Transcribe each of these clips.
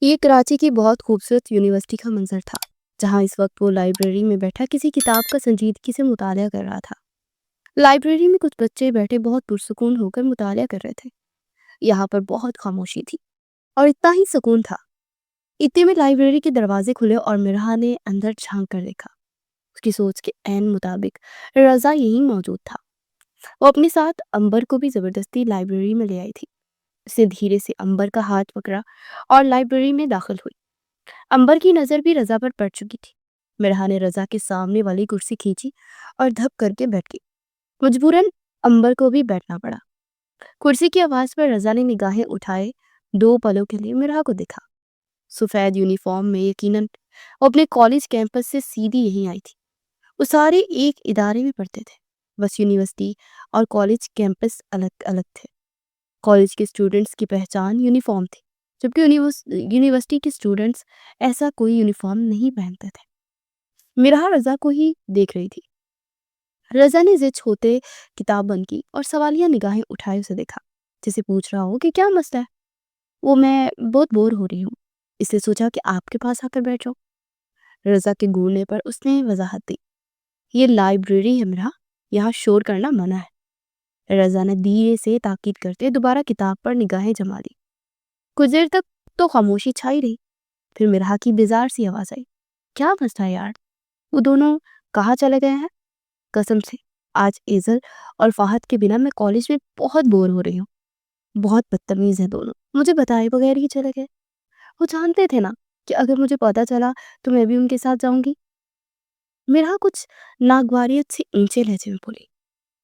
یہ کراچی کی بہت خوبصورت یونیورسٹی کا منظر تھا، جہاں اس وقت وہ لائبریری میں بیٹھا کسی کتاب کا سنجیدگی سے مطالعہ کر رہا تھا۔ لائبریری میں کچھ بچے بیٹھے بہت پرسکون ہو کر مطالعہ کر رہے تھے۔ یہاں پر بہت خاموشی تھی اور اتنا ہی سکون تھا۔ اتنے میں لائبریری کے دروازے کھلے اور مرحا نے اندر جھانک کر دیکھا۔ اس کی سوچ کے عین مطابق رضا یہی موجود تھا۔ وہ اپنے ساتھ امبر کو بھی زبردستی لائبریری میں لے آئی تھی۔ اسے دھیرے سے امبر کا ہاتھ پکڑا اور لائبریری میں داخل ہوئی۔ امبر کی نظر بھی رضا پر پڑ چکی تھی۔ مرحا نے رضا کے سامنے والی کرسی کھینچی اور دھپ کر کے بیٹھ گئی۔ مجبوراً امبر کو بھی بیٹھنا پڑا۔ کرسی کی آواز پر رضا نے نگاہیں اٹھائے، دو پلوں کے لیے مرحا کو دیکھا۔ سفید یونیفارم میں، یقیناً وہ اپنے کالج کیمپس سے سیدھی یہیں آئی تھی۔ وہ سارے ایک ادارے میں پڑھتے تھے، بس یونیورسٹی اور کالج کیمپس الگ الگ تھے۔ کالج کے اسٹوڈنٹس کی پہچان یونیفارم تھی، جبکہ یونیورسٹی کے اسٹوڈنٹس ایسا کوئی یونیفارم نہیں پہنتے تھے۔ مرحا رضا کو ہی دیکھ رہی تھی۔ رضا نے زچ ہوتے کتاب بند کی اور سوالیہ نگاہیں اٹھائے اسے دیکھا، جسے پوچھ رہا ہو کہ کیا مسئلہ ہے۔ میں بہت بور ہو رہی ہوں، اس نے سوچا کہ آپ کے پاس آ کر بیٹھ جاؤ۔ رضا کے گھورنے پر اس نے وضاحت دی، یہ لائبریری ہے مرحا، یہاں شور کرنا منع ہے۔ رضا نے دھیرے سے تاکید کرتے دوبارہ کتاب پر نگاہیں جما لی۔ کچھ دیر تک تو خاموشی چھائی رہی، پھر مرحا کی بیزار سی آواز آئی، کیا مسئلہ ہے یار؟ وہ دونوں کہاں چلے گئے ہیں؟ قسم سے آج ایزل اور فہد کے بنا میں کالج میں بہت بور ہو رہی ہوں۔ بہت بدتمیز ہیں دونوں، مجھے بتائے بغیر ہی چلے گئے۔ وہ جانتے تھے نا کہ اگر مجھے پتا چلا تو میں بھی ان کے ساتھ جاؤں گی۔ مرحا کچھ ناگواریت سے اونچے لہجے میں بولی۔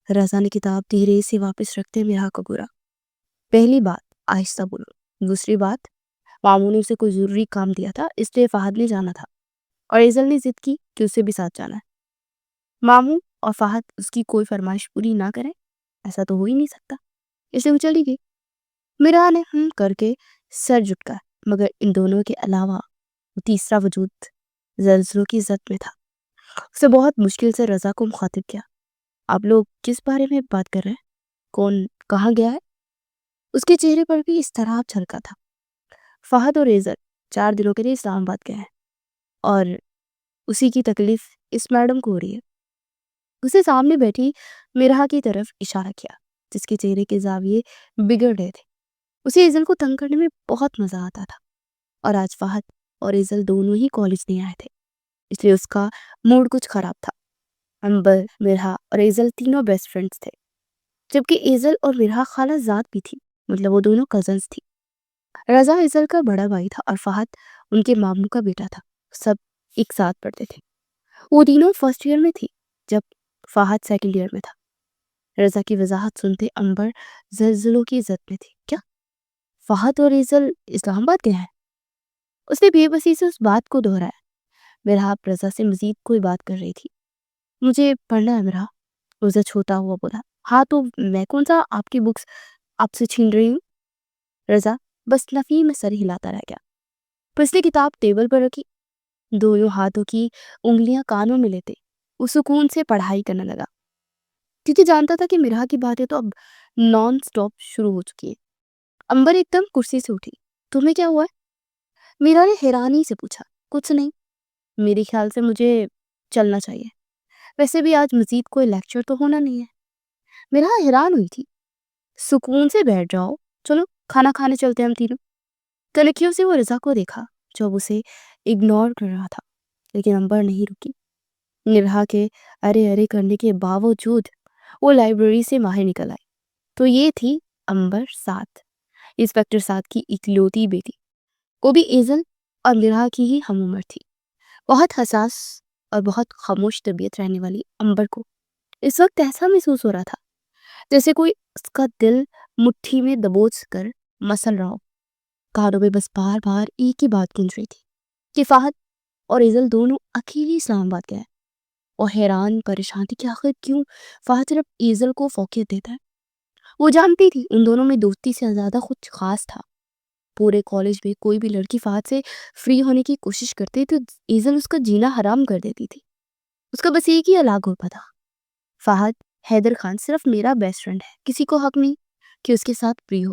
رضا نے کتاب دھیرے سے واپس رکھتے مرحا کو گورا، پہلی بات آہستہ بولو، دوسری بات ماموں نے اسے کوئی ضروری کام دیا تھا، اس لیے فہد نے جانا تھا اور ایزل نے ضد کی کہ اسے بھی ساتھ جانا ہے۔ ماموں اور فہد اس کی کوئی فرمائش پوری نہ کریں، ایسا تو ہو ہی نہیں سکتا، اس لیے وہ چلی گئی۔ مرحا نے کر کے سر جھٹکا، مگر ان دونوں کے علاوہ وہ تیسرا وجود زلزلوں کی زد میں تھا۔ اسے بہت مشکل سے رضا کو مخاطب کیا، آپ لوگ کس بارے میں بات کر رہے ہیں؟ کون کہاں گیا ہے؟ اس کے چہرے پر بھی اضطراب چھلکا تھا۔ فہد اور ایزل 4 دنوں کے لیے اسلام آباد گئے ہیں اور اسی کی تکلیف اس میڈم کو ہو رہی ہے۔ اسے سامنے بیٹھی مرحا کی طرف اشارہ کیا، جس کے چہرے کے زاویے بگڑ رہے تھے۔ اسے ایزل کو تنگ کرنے میں بہت مزہ آتا تھا، اور آج فہد اور ایزل دونوں ہی کالج نہیں آئے تھے، اس لیے اس کا موڈ کچھ خراب تھا۔ امبر، مرحا اور ایزل تینوں بیسٹ فرینڈز تھے، جبکہ ایزل اور مرحا خالہ زاد بھی تھی، مطلب وہ دونوں کزنز تھی۔ رضا ایزل کا بڑا بھائی تھا اور فہد ان کے ماموں کا بیٹا تھا۔ سب ایک ساتھ پڑھتے تھے۔ وہ تینوں فرسٹ ایئر میں تھی جب فہد سیکنڈ ایئر میں تھا۔ رضا کی وضاحت سنتے امبر زلزلوں کی زد میں تھی، کیا فہد اور ایزل اسلام آباد گئے ہیں؟ اس نے بے بسی سے اس بات کو دہرایا۔ مرحا رضا سے مزید کوئی بات کر رہی تھی۔ مجھے پڑھنا ہے مرحا، روزہ چھوتا ہوا بولا۔ ہاں تو میں کون سا آپ کی بکس آپ سے چھین رہی ہوں؟ رضا بس نفی میں سر ہلاتا رہ گیا، پھر اس نے کتاب ٹیبل پر رکھی، دونوں ہاتھوں کی انگلیاں کانوں میں لیتے وہ سکون سے پڑھائی کرنے لگا، کیونکہ جانتا تھا کہ مرحا کی باتیں تو اب نان سٹاپ شروع ہو چکی ہیں۔ امبر ایک دم کرسی سے اٹھی، تمہیں کیا ہوا ہے؟ مرحا نے حیرانی سے پوچھا۔ کچھ نہیں، میرے خیال سے مجھے چلنا چاہیے، ویسے بھی آج مزید کوئی لیکچر تو ہونا نہیں ہے۔ مرحا حیران ہوئی تھی۔ سکون سے بیٹھ جاؤ، چلو کھانا کھانے چلتے ہیں ہم تینوں۔ تنکیوں سے وہ رضا کو دیکھا جو اسے اگنور کر رہا تھا، لیکن امبر نہیں رکی۔ مرحا کے ارے ارے کرنے کے باوجود وہ لائبریری سے باہر نکل آئی تو یہ تھی امبر سعد، انسپکٹر سعد کی اکلوتی بیٹی۔ وہ بھی ایزل اور مرحا کی ہی ہم عمر تھی۔ بہت حساس اور بہت خاموش طبیعت رہنے والی امبر کو اس وقت ایسا محسوس ہو رہا تھا جیسے کوئی اس کا دل مٹھی میں دبوچ کر مسل رہا ہو۔ کانوں میں بس بار بار ایک ہی بات گونج رہی تھی کہ فہد اور ایزل دونوں اکیلے اسلام آباد گئے۔ وہ حیران پریشان تھی کہ آخر کیوں فہد صرف ایزل کو فوقیت دیتا ہے۔ وہ جانتی تھی ان دونوں میں دوستی سے زیادہ کچھ خاص تھا۔ پورے کالج میں کوئی بھی لڑکی فہد سے فری ہونے کی کوشش کرتی تو ایزل اس کا جینا حرام کر دیتی تھی۔ اس کا بس ایک ہی الگ ہوتا تھا، فہد حیدر خان صرف میرا بیسٹ فرینڈ ہے، کسی کو حق نہیں کہ اس کے ساتھ فری ہو۔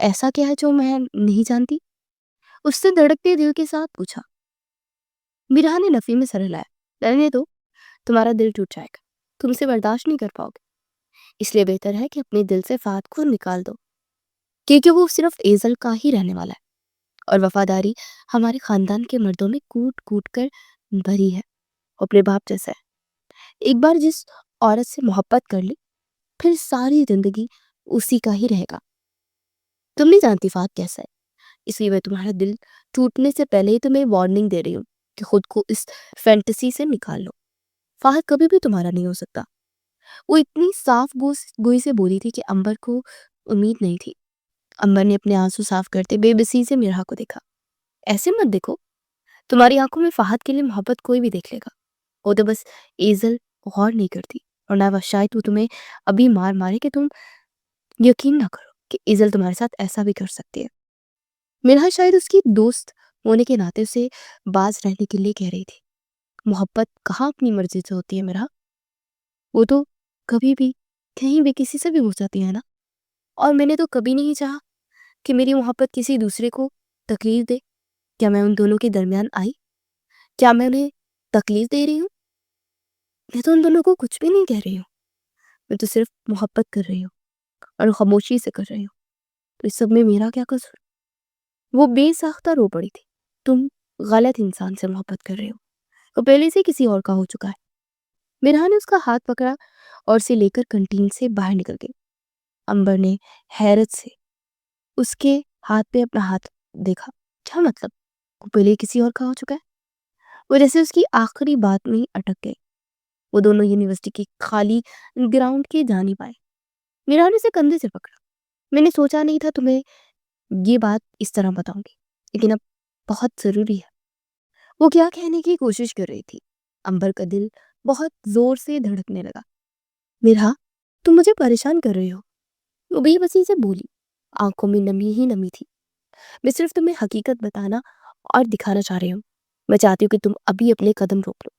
ایسا کیا ہے جو میں نہیں جانتی؟ اس نے دھڑکتے دل کے ساتھ پوچھا۔ میرا نے نفی میں سر ہلایا۔ رہنے دو، تمہارا دل ٹوٹ جائے گا، تم اسے برداشت نہیں کر پاؤ گے، اس لیے بہتر ہے کہ اپنے دل سے فہد کو نکال دو، کیونکہ وہ صرف ایزل کا ہی رہنے والا ہے، اور وفاداری ہمارے خاندان کے مردوں میں کوٹ کوٹ کر بھری ہے، وہ اپنے باپ جیسا ہے۔ ایک بار جس عورت سے محبت کر لی، پھر ساری زندگی اسی کا ہی رہے گا۔ تم نہیں جانتی فہد کیسا ہے، اس لیے میں تمہارا دل ٹوٹنے سے پہلے ہی تمہیں وارننگ دے رہی ہوں کہ خود کو اس فینٹیسی سے نکال لو۔ فہد کبھی بھی تمہارا نہیں ہو سکتا۔ وہ اتنی صاف گوئی سے بولی تھی کہ امبر کو امید نہیں تھی۔ امبر نے اپنے آنسو صاف کرتے بے بسی سے میرا کو دیکھا۔ ایسے مت دیکھو، تمہاری آنکھوں میں فہد کے لیے محبت کوئی بھی دیکھ لے گا، وہ تو بس ایزل غور نہیں کرتی، اور نہ شاید وہ تمہیں ابھی مار مارے کہ تم یقین نہ کرو کہ ایزل تمہارے ساتھ ایسا بھی کر سکتی ہے۔ میرا شاید اس کی دوست ہونے کے ناطے سے باز رہنے کے لیے کہہ رہی تھی۔ محبت کہاں اپنی مرضی سے ہوتی ہے میرا، وہ تو کبھی بھی کہیں بھی کسی سے بھی ہو جاتی ہے نا، اور میں نے تو کبھی نہیں چاہا کہ میری محبت کسی دوسرے کو تکلیف دے۔ کیا میں ان دونوں کے درمیان آئی؟ کیا میں انہیں تکلیف دے رہی ہوں؟ میں تو ان دونوں کو کچھ بھی نہیں کہہ رہی ہوں، میں تو صرف محبت کر رہی ہوں، اور خاموشی سے کر رہی ہوں، تو اس سب میں میرا کیا قصور؟ وہ بے ساختہ رو پڑی تھی۔ تم غلط انسان سے محبت کر رہے ہو، وہ پہلے سے کسی اور کا ہو چکا ہے۔ میرا نے اس کا ہاتھ پکڑا اور اسے لے کر کنٹین سے باہر نکل گئی۔ امبر نے حیرت سے اس کے ہاتھ پہ اپنا ہاتھ دیکھا۔ کیا مطلب؟ وہ پہلے کسی اور کا ہو چکا ہے؟ وہ جیسے اس کی آخری بات میں اٹک گئی۔ وہ دونوں یونیورسٹی کے خالی گراؤنڈ کے جانب آئے۔ میرا نے اسے کندھے سے پکڑا۔ میں نے سوچا نہیں تھا تمہیں یہ بات اس طرح بتاؤں گی، لیکن اب بہت ضروری ہے۔ وہ کیا کہنے کی کوشش کر رہی تھی؟ امبر کا دل بہت زور سے دھڑکنے لگا۔ میرا، تم مجھے پریشان کر رہی ہو، وہ بے بسی سے بولی۔ آنکھوں میں نمی ہی نمی تھی۔ میں صرف تمہیں حقیقت بتانا اور دکھانا چاہ رہی ہوں۔ میں چاہتی ہوں کہ تم ابھی اپنے قدم روک لو،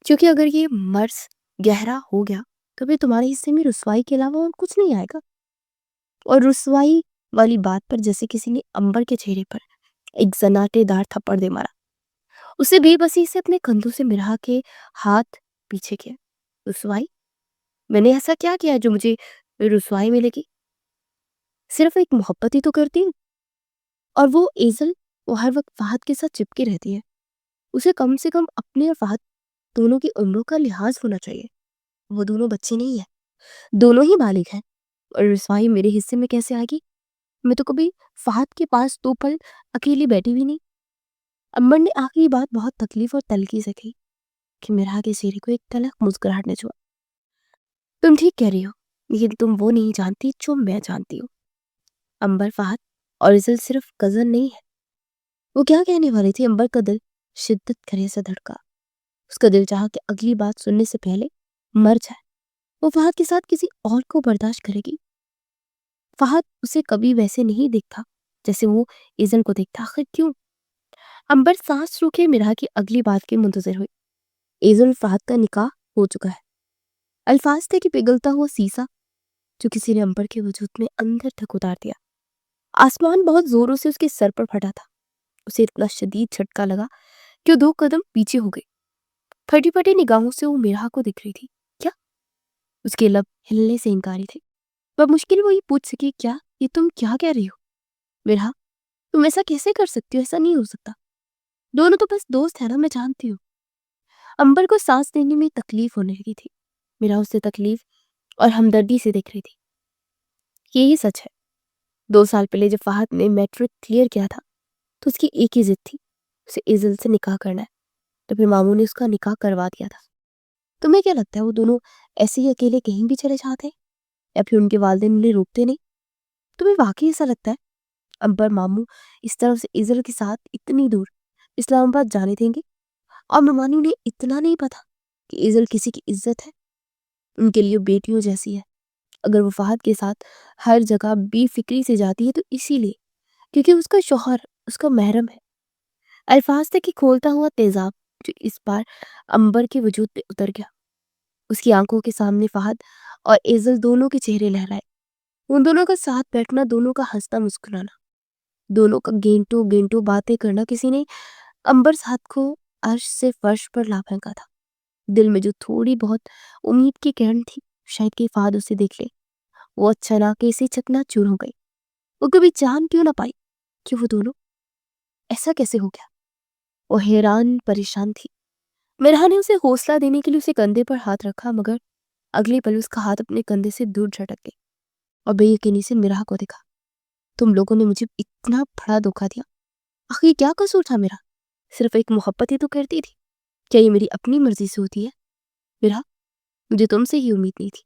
کیونکہ اگر یہ مرض گہرا ہو گیا تو پھر تمہارے حصے میں رسوائی کے علاوہ اور کچھ نہیں آئے گا۔ اور رسوائی والی بات پر جیسے کسی نے امبر کے چہرے پر ایک زناٹے دار تھپڑ دے مارا۔ اسے بے بسی سے اپنے کندھوں سے مرہا کے ہاتھ پیچھے کیا۔ رسوائی؟ میں نے ایسا کیا کیا جو مجھے رسوائی ملے گی؟ صرف ایک محبت ہی تو کرتی ہوں، اور وہ ایزل، وہ ہر وقت فہد کے ساتھ چپکی رہتی ہے۔ اسے کم سے کم اپنے اور فہد دونوں کی عمروں کا لحاظ ہونا چاہیے۔ وہ دونوں بچے نہیں ہیں، دونوں ہی بالغ ہیں، اور رسوائی میرے حصے میں کیسے آئے گی؟ میں تو کبھی فہد کے پاس 2 پل اکیلی بیٹھی بھی نہیں۔ امبر نے آخری بات بہت تکلیف اور تلخی سے کہی کہ میرا کے چہرے کو ایک تلخ مسکراہٹ نے چھوا۔ تم ٹھیک کہہ رہی ہو، لیکن تم وہ نہیں جانتی جو میں جانتی ہوں۔ امبر، فہد اور ایزل صرف کزن نہیں ہے۔ وہ کیا کہنے والی تھی؟ امبر کا دل شدت کرے سے دھڑکا۔ اس کا دل چاہا کہ اگلی بات سننے سے پہلے مر جائے۔ وہ فہد کے ساتھ کسی اور کو برداشت کرے گی؟ فہد اسے کبھی ویسے نہیں دیکھتا جیسے وہ ایزل کو دیکھتا۔ آخر کیوں؟ امبر سانس روکے میرا کی اگلی بات کے منتظر ہوئی۔ ایزل فہد کا نکاح ہو چکا ہے۔ الفاظ تھے کہ پگھلتا ہوا سیسا جو کسی نے امبر کے وجود میں اندر تک اتار دیا۔ آسمان بہت زوروں سے اس کے سر پر پھٹا تھا۔ اسے اتنا شدید جھٹکا لگا کہ وہ 2 قدم پیچھے ہو گئی۔ پھٹی پھٹی نگاہوں سے وہ میرا کو دیکھ رہی تھی۔ کیا؟ اس کے لب ہلنے سے انکاری تھے۔ بمشکل وہ یہ پوچھ سکی، کیا یہ تم کیا کہہ رہی ہو؟ میرا، تم ایسا کیسے کر سکتی ہو؟ ایسا نہیں ہو سکتا، دونوں تو بس دوست ہیں نا، میں جانتی ہوں۔ امبر کو سانس لینے میں تکلیف ہونے لگی تھی۔ میرا اسے تکلیف اور ہمدردی سے دیکھ رہی تھی۔ یہی سچ ہے، 2 سال پہلے جب فہد نے میٹرک کلیئر کیا تھا تو اس کی ایک ہی ضد تھی، اسے ایزل سے نکاح کرنا ہے۔ تو پھر ماموں نے اس کا نکاح کروا دیا تھا۔ تمہیں کیا لگتا ہے وہ دونوں ایسے ہی اکیلے کہیں بھی چلے جاتے ہیں، یا پھر ان کے والدین انہیں روکتے نہیں؟ تمہیں واقعی ایسا لگتا ہے امبر ماموں اس طرح سے ایزل کے ساتھ اتنی دور اسلام آباد جانے دیں گے؟ اور ممانی انہیں اتنا نہیں پتا کہ ایزل کسی کی عزت ہے، ان کے لیے بیٹیوں جیسی ہے۔ اگر وہ فہد کے ساتھ ہر جگہ بے فکری سے جاتی ہے تو اسی لیے کیونکہ اس کا شوہر اس کا محرم ہے۔ الفاظ تھے کہ کھولتا ہوا تیزاب جو اس بار امبر کے وجود پہ اتر گیا۔ اس کی آنکھوں کے سامنے فہد اور ایزل دونوں کے چہرے لہرائے۔ ان دونوں کا ساتھ بیٹھنا، دونوں کا ہنسنا مسکرانا، دونوں کا گھنٹوں گھنٹوں باتیں کرنا، کسی نے امبر ساتھ کو عرش سے فرش پر لا پھینکا تھا۔ دل میں جو تھوڑی بہت امید کی کرن تھی، شاید کہ فہد اسے دیکھ لے، وہ اچانک سے چکنا چور ہو گئی۔ وہ کبھی جان کیوں نہ پائی کہ وہ دونوں ایسا کیسے ہو گیا۔ وہ حیران پریشان تھی۔ مرحا نے اسے حوصلہ دینے کے لیے اسے کندھے پر ہاتھ رکھا، مگر اگلے پل اس کا ہاتھ اپنے کندھے سے دور جھٹک گئی اور بے یقینی سے مرحا کو دیکھا۔ تم لوگوں نے مجھے اتنا بڑا دھوکا دیا، آخر کیا قصور تھا میرا؟ صرف ایک محبت ہی تو کرتی تھی، کیا یہ میری اپنی مرضی سے ہوتی ہے؟ مرحا، مجھے تم سے ہی امید نہیں تھی،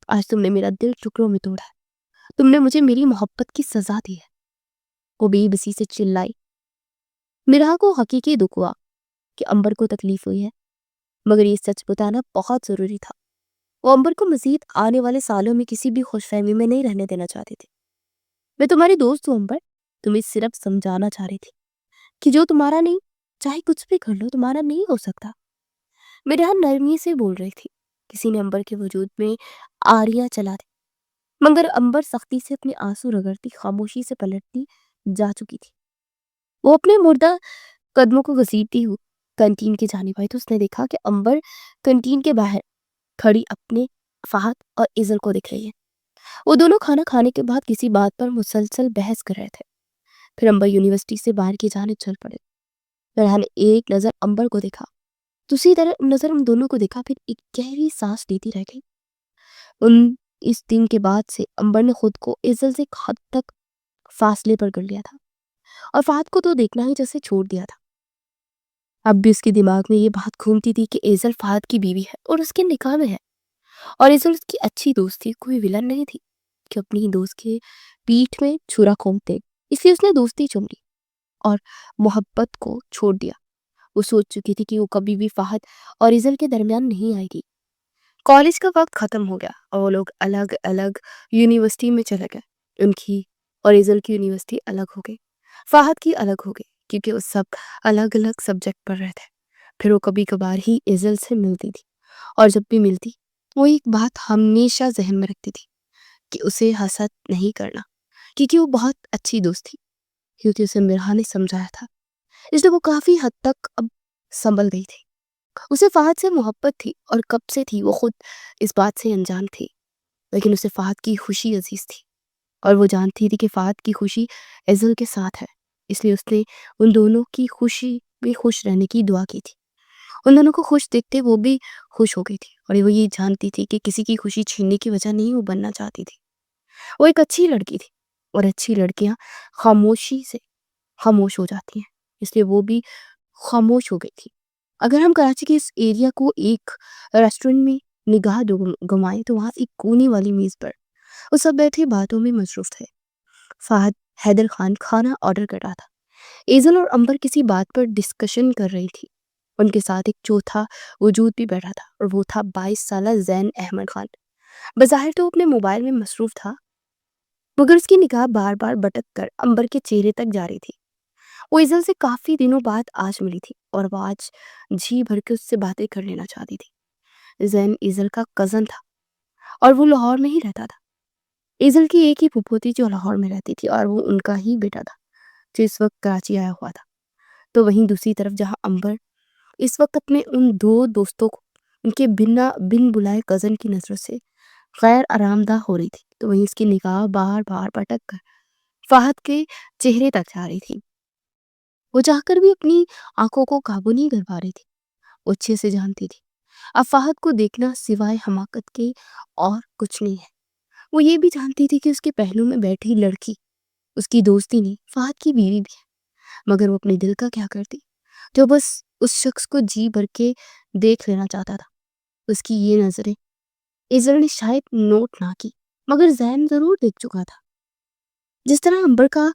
آج تم نے میرا دل ٹکڑوں میں توڑا ہے، تم نے مجھے میری محبت کی سزا دی ہے۔ وہ بے بسی سے چلائی۔ مرحا کو حقیقی دکھ ہوا کہ امبر کو تکلیف ہوئی ہے، مگر یہ سچ بتانا بہت ضروری تھا۔ وہ امبر کو مزید آنے والے سالوں میں کسی بھی خوش فہمی میں نہیں رہنے دینا چاہتے تھے۔ میں تمہاری دوست ہوں امبر، تمہیں صرف سمجھانا چاہ رہی تھی کہ جو تمہارا نہیں، چاہے کچھ بھی کر لو، تمہارا نہیں ہو سکتا۔ مرحا نرمی سے بول رہی تھی، کسی نے امبر کے وجود میں آریاں چلا دی، مگر امبر سختی سے اپنے آنسو رگڑتی، خاموشی سے پلٹتی جا چکی تھی۔ وہ اپنے مردہ قدموں کو گھسیٹتی ہوئی کنٹین کی جانب آئی تو اس نے دیکھا کہ امبر کنٹین کے باہر کھڑی اپنے فہد اور ایزل کو دیکھ رہی ہے۔ وہ دونوں کھانا کھانے کے بعد کسی بات پر مسلسل بحث کر رہے تھے۔ پھر امبر یونیورسٹی سے باہر کی جانب چل پڑے۔ مرحا نے ایک نظر امبر کو دیکھا، دوسری نظر ان دونوں کو دیکھا، پھر ایک گہری سانس لیتی رہ گئی۔ اس دن کے بعد سے امبر نے خود کو ایزل سے ایک حد تک فاصلے پر کر لیا تھا اور فہد کو تو دیکھنا ہی جیسے چھوڑ دیا تھا۔ اب بھی اس کے دماغ میں یہ بات گھومتی تھی کہ ایزل فہد کی بیوی ہے اور اس کے نکاح میں ہے، اور ایزل اس کی اچھی دوست تھی، کوئی ولن نہیں تھی کہ اپنی ہی دوست کے پیٹھ میں چھرا گھونپتے، اس لیے اس نے دوستی چن لی اور محبت کو چھوڑ دیا۔ وہ سوچ چکی تھی کہ وہ کبھی بھی فہد اور ایزل کے درمیان نہیں آئے گی۔ کالج کا وقت ختم ہو گیا اور وہ لوگ الگ الگ یونیورسٹی میں چلے گئے۔ ان کی اور ایزل کی یونیورسٹی الگ ہو گئی، فہد کی الگ ہو گئی، کیونکہ وہ سب الگ الگ سبجیکٹ پڑھ رہے تھے۔ پھر وہ کبھی کبھار ہی ایزل سے ملتی تھی، اور جب بھی ملتی وہ ایک بات ہمیشہ ذہن میں رکھتی تھی کہ اسے حسد نہیں کرنا، کیونکہ وہ بہت اچھی دوست تھی، کیونکہ اسے مرحا نے سمجھایا تھا۔ اس لیے وہ کافی حد تک اب سنبھل گئی تھی۔ اسے فہد سے محبت تھی، اور کب سے تھی وہ خود اس بات سے انجان تھی، لیکن اسے فہد کی خوشی عزیز تھی، اور وہ جانتی تھی کہ فہد کی خوشی ایزل کے ساتھ ہے، اس لیے اس نے ان دونوں کی خوشی میں خوش رہنے کی دعا کی تھی۔ ان دونوں کو خوش دیکھتے وہ بھی خوش ہو گئی تھی، اور وہ یہ جانتی تھی کہ کسی کی خوشی چھیننے کی وجہ نہیں وہ بننا چاہتی تھی۔ وہ ایک اچھی لڑکی تھی، اور اچھی لڑکیاں خاموشی سے خاموش ہو جاتی ہیں، اس لیے وہ بھی خاموش ہو گئی تھی۔ اگر ہم کراچی کے اس ایریا کو ایک ریسٹورنٹ میں نگاہ گمائیں تو وہاں ایک کونے والی میز پر وہ سب بیٹھے باتوں میں مصروف تھے۔ فہد حیدر خان کھانا آرڈر کر رہا تھا، ایزل اور امبر کسی بات پر ڈسکشن کر رہی تھی، ان کے ساتھ ایک چوتھا وجود بھی بیٹھا تھا، اور وہ تھا 22 سالہ زین احمد خان۔ بظاہر تو اپنے موبائل میں مصروف تھا، مگر اس کی نگاہ بار بار بٹک کر امبر کے چہرے تک جا رہی تھی۔ وہ ایزل سے کافی دنوں بعد آج ملی تھی، اور وہ آج جی بھر کے اس سے باتیں کر لینا چاہتی تھی۔ زین ایزل کا کزن تھا، اور وہ لاہور میں ہی رہتا تھا۔ ایزل کی ایک ہی پھپھو تھی جو لاہور میں رہتی تھی، اور وہ ان کا ہی بیٹا تھا جو اس وقت کراچی آیا ہوا تھا۔ تو وہیں دوسری طرف جہاں امبر اس وقت اپنے ان دو دوستوں کو ان کے بن بلائے کزن کی نظروں سے غیر آرام دہ ہو رہی تھی، تو وہیں اس کی نگاہ بار بار پٹک کر فہد کے چہرے تک جا رہی تھی۔ وہ چاہ کر بھی اپنی آنکھوں کو قابو نہیں کر پا رہی تھی۔ وہ اچھے سے جانتی تھی اب فہد کو دیکھنا سوائے حماقت کے اور کچھ نہیں ہے۔ وہ یہ بھی جانتی تھی کہ اس کے پہلو میں بیٹھی لڑکی اس کی دوستی نہیں، فہد کی بیوی بھی ہے، مگر وہ اپنے دل کا کیا کرتی جو بس اس شخص کو جی بھر کے دیکھ لینا چاہتا تھا۔ اس کی یہ نظریں ایزل نے شاید نوٹ نہ کی، مگر زین ضرور دیکھ چکا تھا۔ جس طرح امبر کا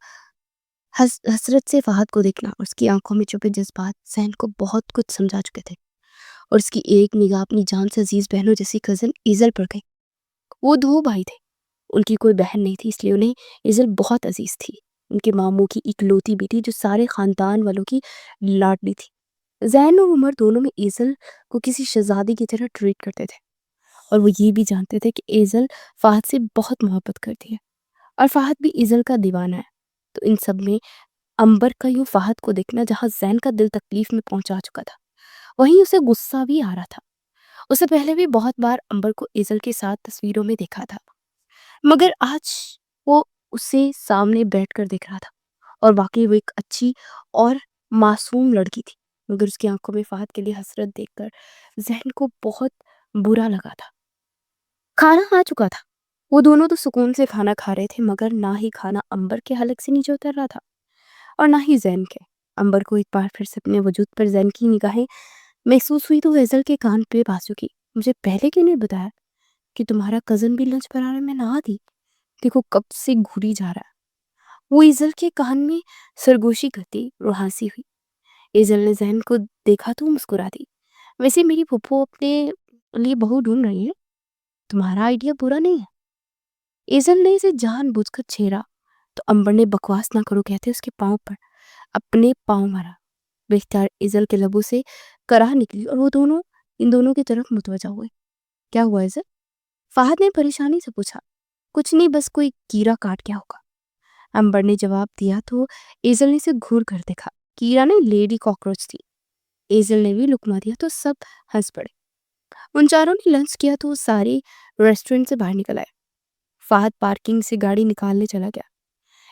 حسرت سے فہد کو دیکھنا اور اس کی آنکھوں میں چھپے جذبات زین کو بہت کچھ سمجھا چکے تھے، اور اس کی ایک نگاہ اپنی جان سے عزیز بہنوں جیسی کزن ایزل پر گئی۔ وہ دو بھائی تھے، ان کی کوئی بہن نہیں تھی، اس لیے انہیں ایزل بہت عزیز تھی، ان کے ماموں کی اکلوتی بیٹی جو سارے خاندان والوں کی لاڈلی تھی۔ زین اور عمر دونوں میں ایزل کو کسی شہزادی کی طرح ٹریٹ کرتے تھے، اور وہ یہ بھی جانتے تھے کہ ایزل فہد سے بہت محبت کرتی ہے۔ اور فہد بھی ایزل کا دیوانہ ہے۔ تو ان سب میں امبر کا یوں فہد کو دیکھنا، جہاں زین کا دل تکلیف میں پہنچا چکا تھا، وہیں اسے غصہ بھی آ رہا تھا۔ اسے پہلے بھی بہت بار امبر کو ایزل کے ساتھ تصویروں میں دیکھا تھا، مگر آج وہ اسے سامنے بیٹھ کر دیکھ رہا تھا، اور واقعی وہ ایک اچھی اور معصوم لڑکی تھی، مگر اس کی آنکھوں میں فہد کے لیے حسرت دیکھ کر ذہن کو بہت برا لگا تھا۔ کھانا آ چکا تھا، وہ دونوں تو سکون سے کھانا کھا رہے تھے، مگر نہ ہی کھانا امبر کے حلق سے نیچے اتر رہا تھا اور نہ ہی زین کے۔ امبر کو ایک بار پھر سے اپنے وجود پر زین کی نگاہیں محسوس ہوئی تو ایزل کے کان پہ بازو کی، مجھے پہلے کیوں نہیں بتایا کہ تمہارا کزن بھی لنچ بنانے میں نہ دی؟ دیکھو کب سے گھوری جا رہا ہے۔ وہ ایزل کے کان میں سرگوشی کرتی اور ہنسی ہوئی۔ ایزل نے زین کو دیکھا تو مسکرا دی۔ ویسے میری پھپھو اپنے لیے بہو ڈھونڈ رہی ہے، تمہارا آئیڈیا برا نہیں ہے۔ ایزل نے اسے جان بوجھ کر چھیڑا تو امبر نے بکواس نہ کرو کہتے اس کے پاؤں پر اپنے پاؤں مارا۔ بختیار ایزل کے لبوں سے کراہ نکلی اور وہ دونوں ان دونوں کی طرف متوجہ ہوئے۔ کیا ہوا ایزل؟ فہد نے پریشانی سے پوچھا۔ کچھ نہیں، بس کوئی کیڑا کاٹ گیا ہوگا، امبر نے جواب دیا تو ایزل نے اسے گھور کر دیکھا۔ کیڑا نہیں، لیڈی کاکروچ تھی۔ ایزل نے بھی لکما دیا تو سب ہنس پڑے۔ ان چاروں نے لنچ کیا تو وہ سارے ریسٹورنٹ سے باہر نکل آئے۔ فہد پارکنگ سے گاڑی نکالنے چلا گیا۔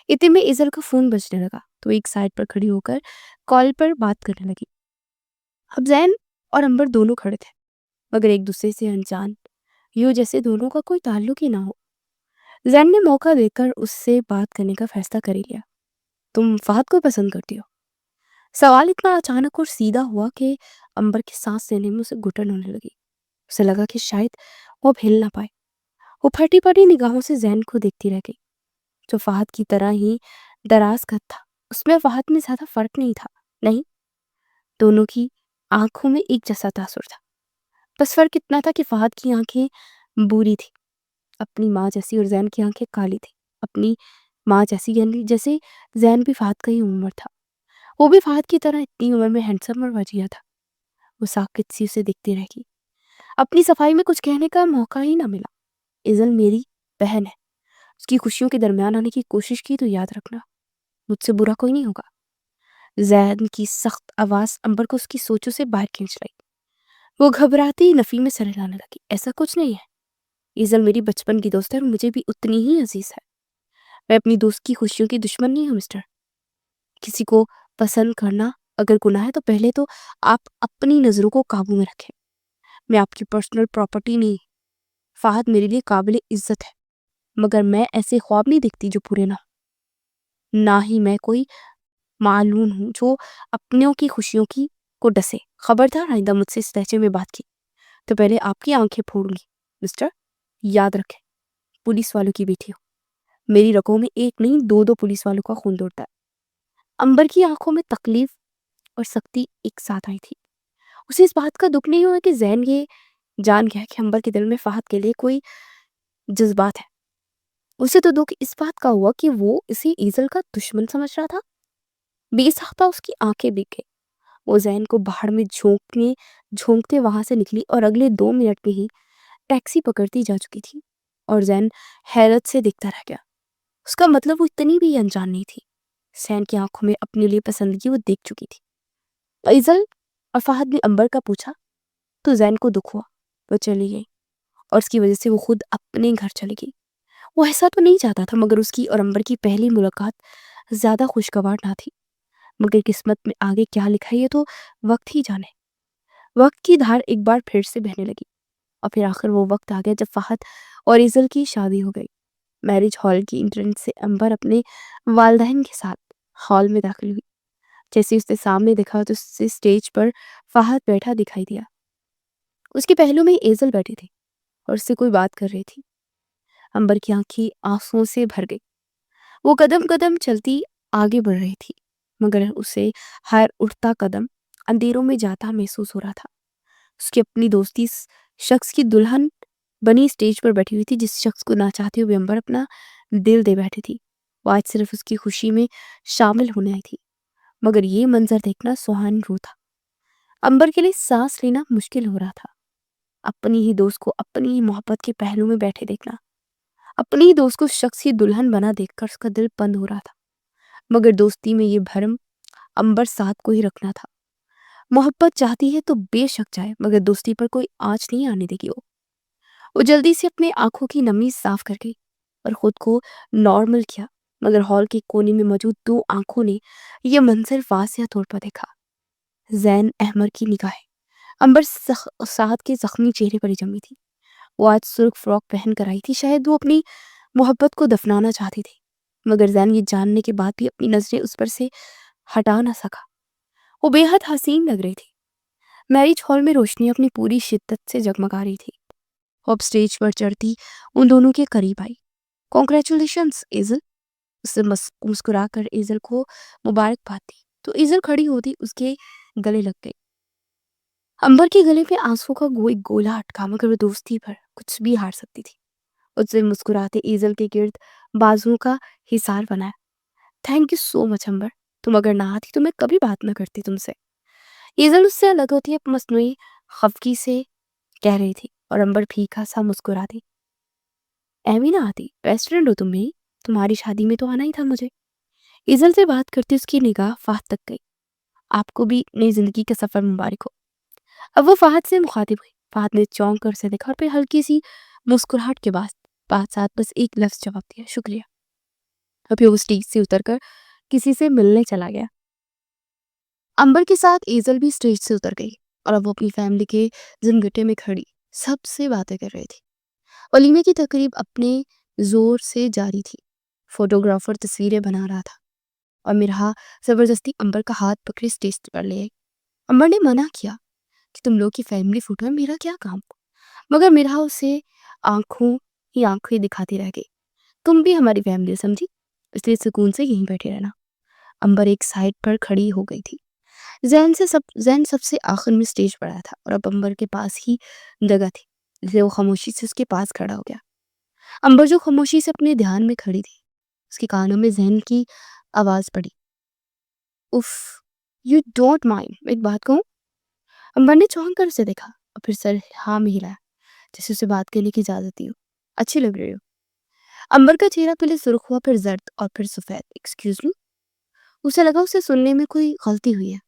اتنے میں ایزل کا فون بجنے لگا تو ایک سائڈ پر کھڑی ہو کر کال پر بات کرنے لگی۔ اب زین اور امبر دونوں کھڑے تھے، مگر ایک دوسرے سے انجان، یوں جیسے دونوں کا کوئی تعلق ہی نہ ہو۔ زین نے موقع دے کر اس سے بات کرنے کا فیصلہ کر ہی لیا۔ تم فہد کو پسند کرتی ہو؟ سوال اتنا اچانک اور سیدھا ہوا کہ امبر کے سانس لینے میں اسے گھٹن ہونے لگی۔ اسے لگا کہ شاید وہ اب ہل نہ پائے۔ وہ پھٹی پھٹی نگاہوں سے زین کو دیکھتی رہ گئی، جو فہد کی طرح ہی دراز قد تھا۔ اس میں فہد میں زیادہ فرق نہیں تھا، نہیں، دونوں کی آنکھوں میں ایک جیسا تاثر تھا۔ بس فرق اتنا تھا کہ فہد کی آنکھیں بوری تھی، اپنی ماں جیسی، اور زین کی آنکھیں کالی تھی، اپنی ماں جیسی، یعنی جیسے زین بھی فہد کا ہی عمر تھا۔ وہ بھی فہد کی طرح اتنی عمر میں ہینڈسم اور وجیہ تھا۔ وہ ساکت سی اسے دیکھتی رہ گئی۔ اپنی صفائی میں کچھ کہنے کا موقع ہی نہ ملا۔ ایزل میری بہن ہے، اس کی خوشیوں کے درمیان آنے کی کوشش کی تو یاد رکھنا مجھ سے برا کوئی نہیں ہوگا۔ زین کی سخت آواز امبر کو اس کی سوچوں سے باہر کھینچ لائی۔ وہ گھبراتی نفی میں سر ہلانے لگی۔ ایسا کچھ نہیں ہے، ایزل میری بچپن کی دوست ہے اور مجھے بھی اتنی ہی عزیز ہے۔ میں اپنی دوست کی خوشیوں کی دشمن نہیں ہوں مسٹر۔ کسی کو پسند کرنا اگر گناہ ہے تو پہلے تو آپ اپنی نظروں کو قابو میں رکھیں۔ میں آپ کی پرسنل پراپرٹی نہیں۔ فہد میرے لیے قابل عزت ہے، مگر میں ایسے خواب نہیں دیکھتی جو پورے نہ ہوں۔ نہ ہی میں کوئی معلوم ہوں جو اپنوں کی خوشیوں کو ڈسے۔ خبردار آئندہ مجھ سے اس لہجے میں بات کی تو پہلے آپ کی آنکھیں پھوڑوں گی مسٹر۔ یاد رکھیں، پولیس والوں کی بیٹی ہو، میری رگوں میں ایک نہیں دو دو پولیس والوں کا خون دوڑتا ہے۔ امبر کی آنکھوں میں تکلیف اور سختی ایک ساتھ آئی تھی۔ اسے اس بات کا دکھ نہیں ہوا کہ زین یہ جان گیا کہ امبر کے دل میں فہد کے لیے کوئی جذبات ہے۔ اسے تو دکھ اس بات کا ہوا کہ وہ اسے ایزل کا دشمن سمجھ رہا تھا۔ بے ساختہ اس کی آنکھیں بھیگ گئی۔ وہ زین کو باہر میں جھونکتے وہاں سے نکلی اور اگلے 2 منٹ میں ہی ٹیکسی پکڑتی جا چکی تھی، اور زین حیرت سے دیکھتا رہ گیا۔ اس کا مطلب وہ اتنی بھی انجان نہیں تھی۔ زین کی آنکھوں میں اپنے لیے پسندگی وہ دیکھ چکی تھی۔ ایزل اور فہد نے امبر کا پوچھا تو زین کو دکھ ہوا۔ وہ چلی گئی اور اس کی وجہ سے وہ خود اپنے گھر چلی گئی۔ وہ ایسا تو نہیں چاہتا تھا، مگر اس کی اور امبر کی پہلی ملاقات زیادہ خوشگوار نہ تھی۔ مگر قسمت میں آگے کیا لکھا ہے یہ تو وقت ہی جانے۔ وقت کی دھار ایک بار پھر سے بہنے لگی، اور پھر آخر وہ وقت آ گیا جب فہد اور ایزل کی شادی ہو گئی۔ میرج ہال کی انٹرنس سے امبر اپنے والدین کے ساتھ ہال میں داخل ہوئی۔ جیسے اس نے سامنے دیکھا تو اسے اسٹیج پر فہد بیٹھا دکھائی دیا۔ اس کے پہلو میں ایزل بیٹھی تھی اور اس سے کوئی بات کر رہی تھی۔ امبر کی آنکھیں آنسوؤں سے بھر گئی۔ وہ قدم قدم چلتی آگے بڑھ رہی تھی، مگر اسے ہر اٹھتا قدم اندھیروں میں جاتا محسوس ہو رہا تھا۔ اس کی اپنی دوستی شخص کی دلہن بنی اسٹیج پر بیٹھی ہوئی تھی، جس شخص کو نہ چاہتے ہوئے امبر اپنا دل دے بیٹھی تھی۔ وہ آج صرف اس کی خوشی میں شامل ہونے آئی تھی، مگر یہ منظر دیکھنا سہان رو تھا۔ امبر کے لیے سانس لینا مشکل ہو رہا تھا، اپنی ہی دوست کو اپنی ہی محبت کے پہلو میں بیٹھے دیکھنا۔ اپنی دوست کو شخصی دلہن بنا دیکھ کر اس کا دل بند ہو رہا تھا، مگر دوستی میں یہ بھرم امبر ساتھ کو ہی رکھنا تھا۔ محبت چاہتی ہے تو بے شک جائے، مگر دوستی پر کوئی آنچ نہیں آنے دے گی۔ وہ جلدی سے اپنے آنکھوں کی نمی صاف کر گئی اور خود کو نارمل کیا، مگر ہال کے کونے میں موجود 2 آنکھوں نے یہ منظر واضح طور پر دیکھا۔ زین احمر کی نگاہیں امبر سعد کے زخمی چہرے پر ہی جمی تھی۔ وہ آج سرخ فراک پہن کر آئی تھی، شاید وہ اپنی محبت کو دفنانا چاہتی تھی، مگر زین یہ جاننے کے بعد بھی اپنی نظریں اس پر سے ہٹا نہ سکا۔ وہ بے حد حسین لگ رہی تھی۔ میرج ہال میں روشنی اپنی پوری شدت سے جگمگا رہی تھی۔ وہ اب سٹیج پر چڑھتی ان دونوں کے قریب آئی۔ کانگریچولیشنز ایزل، اس سے مسکرا کر ایزل کو مبارکباد دی تو ایزل کھڑی ہوتی اس کے گلے لگ گئی۔ امبر کے گلے میں آنسوں کا گولا اٹکا، مگر وہ دوستی پر کچھ بھی ہار سکتی تھی۔ اس سے مسکراتے ایزل کے گرد بازوؤں کا حصار بنایا۔ تھینک یو سو مچ امبر، تم اگر نہ آتی تو میں کبھی بات نہ کرتی تم سے۔ ایزل اس سے الگ ہوتی اب مصنوعی خفگی سے کہہ رہی تھی، اور امبر پھیکا سا مسکرا دی۔ ایوی نہ آتی، بیسٹ فرینڈ ہو تم میری، تمہاری شادی میں تو آنا ہی تھا مجھے۔ ایزل سے بات کرتی اس کی نگاہ فہد تک گئی۔ آپ کو بھی نئی زندگی کا سفر مبارک ہو۔ اب وہ فہد سے مخاطب ہوئی۔ فہد نے چونک کر اسے دیکھا اور پھر ہلکی سی مسکراہٹ کے بعد ساتھ بس ایک لفظ جواب دیا، شکریہ۔ ابھی وہ اسٹیج سے اتر کر کسی سے ملنے چلا گیا۔ امبر کے ساتھ ایزل بھی اسٹیج سے اتر گئی اور اب وہ اپنی فیملی کے زنگٹے میں کھڑی سب سے باتیں کر رہی تھی۔ ولیمے کی تقریب اپنے زور سے جاری تھی۔ فوٹوگرافر تصویریں بنا رہا تھا اور مرہا زبردستی امبر کا ہاتھ پکڑے اسٹیج پر لے آئی۔ امبر نے منع کیا کہ تم لوگ کی فیملی فوٹو ہے، میرا کیا کام، مگر مرہا اسے آنکھیں دکھاتی رہ گئی۔ تم بھی ہماری فیملی سمجھی، اس لیے سکون سے یہیں بیٹھے رہنا۔ امبر ایک سائڈ پر کھڑی ہو گئی تھی۔ زین سب سے آخر میں اسٹیج پر آیا تھا اور اب امبر کے پاس ہی جگہ تھی، اس لیے وہ خاموشی سے اس کے پاس کھڑا ہو گیا۔ امبر جو خاموشی سے اپنے دھیان میں کھڑی تھی، اس کے کانوں میں زین کی آواز پڑی، اف یو ڈونٹ مائنڈ، میں ایک بات کہوں؟ امبر نے چونک کر اسے دیکھا اور پھر سر ہاں میں ہلایا، جیسے اسے بات کرنے کی اجازت دی ہو۔ اچھی لگ رہی ہو۔ امبر کا چہرہ پہلے سرخ ہوا، پھر زرد اور پھر سفید۔ Excuse me? اسے لگا اسے سننے میں کوئی غلطی ہوئی ہے۔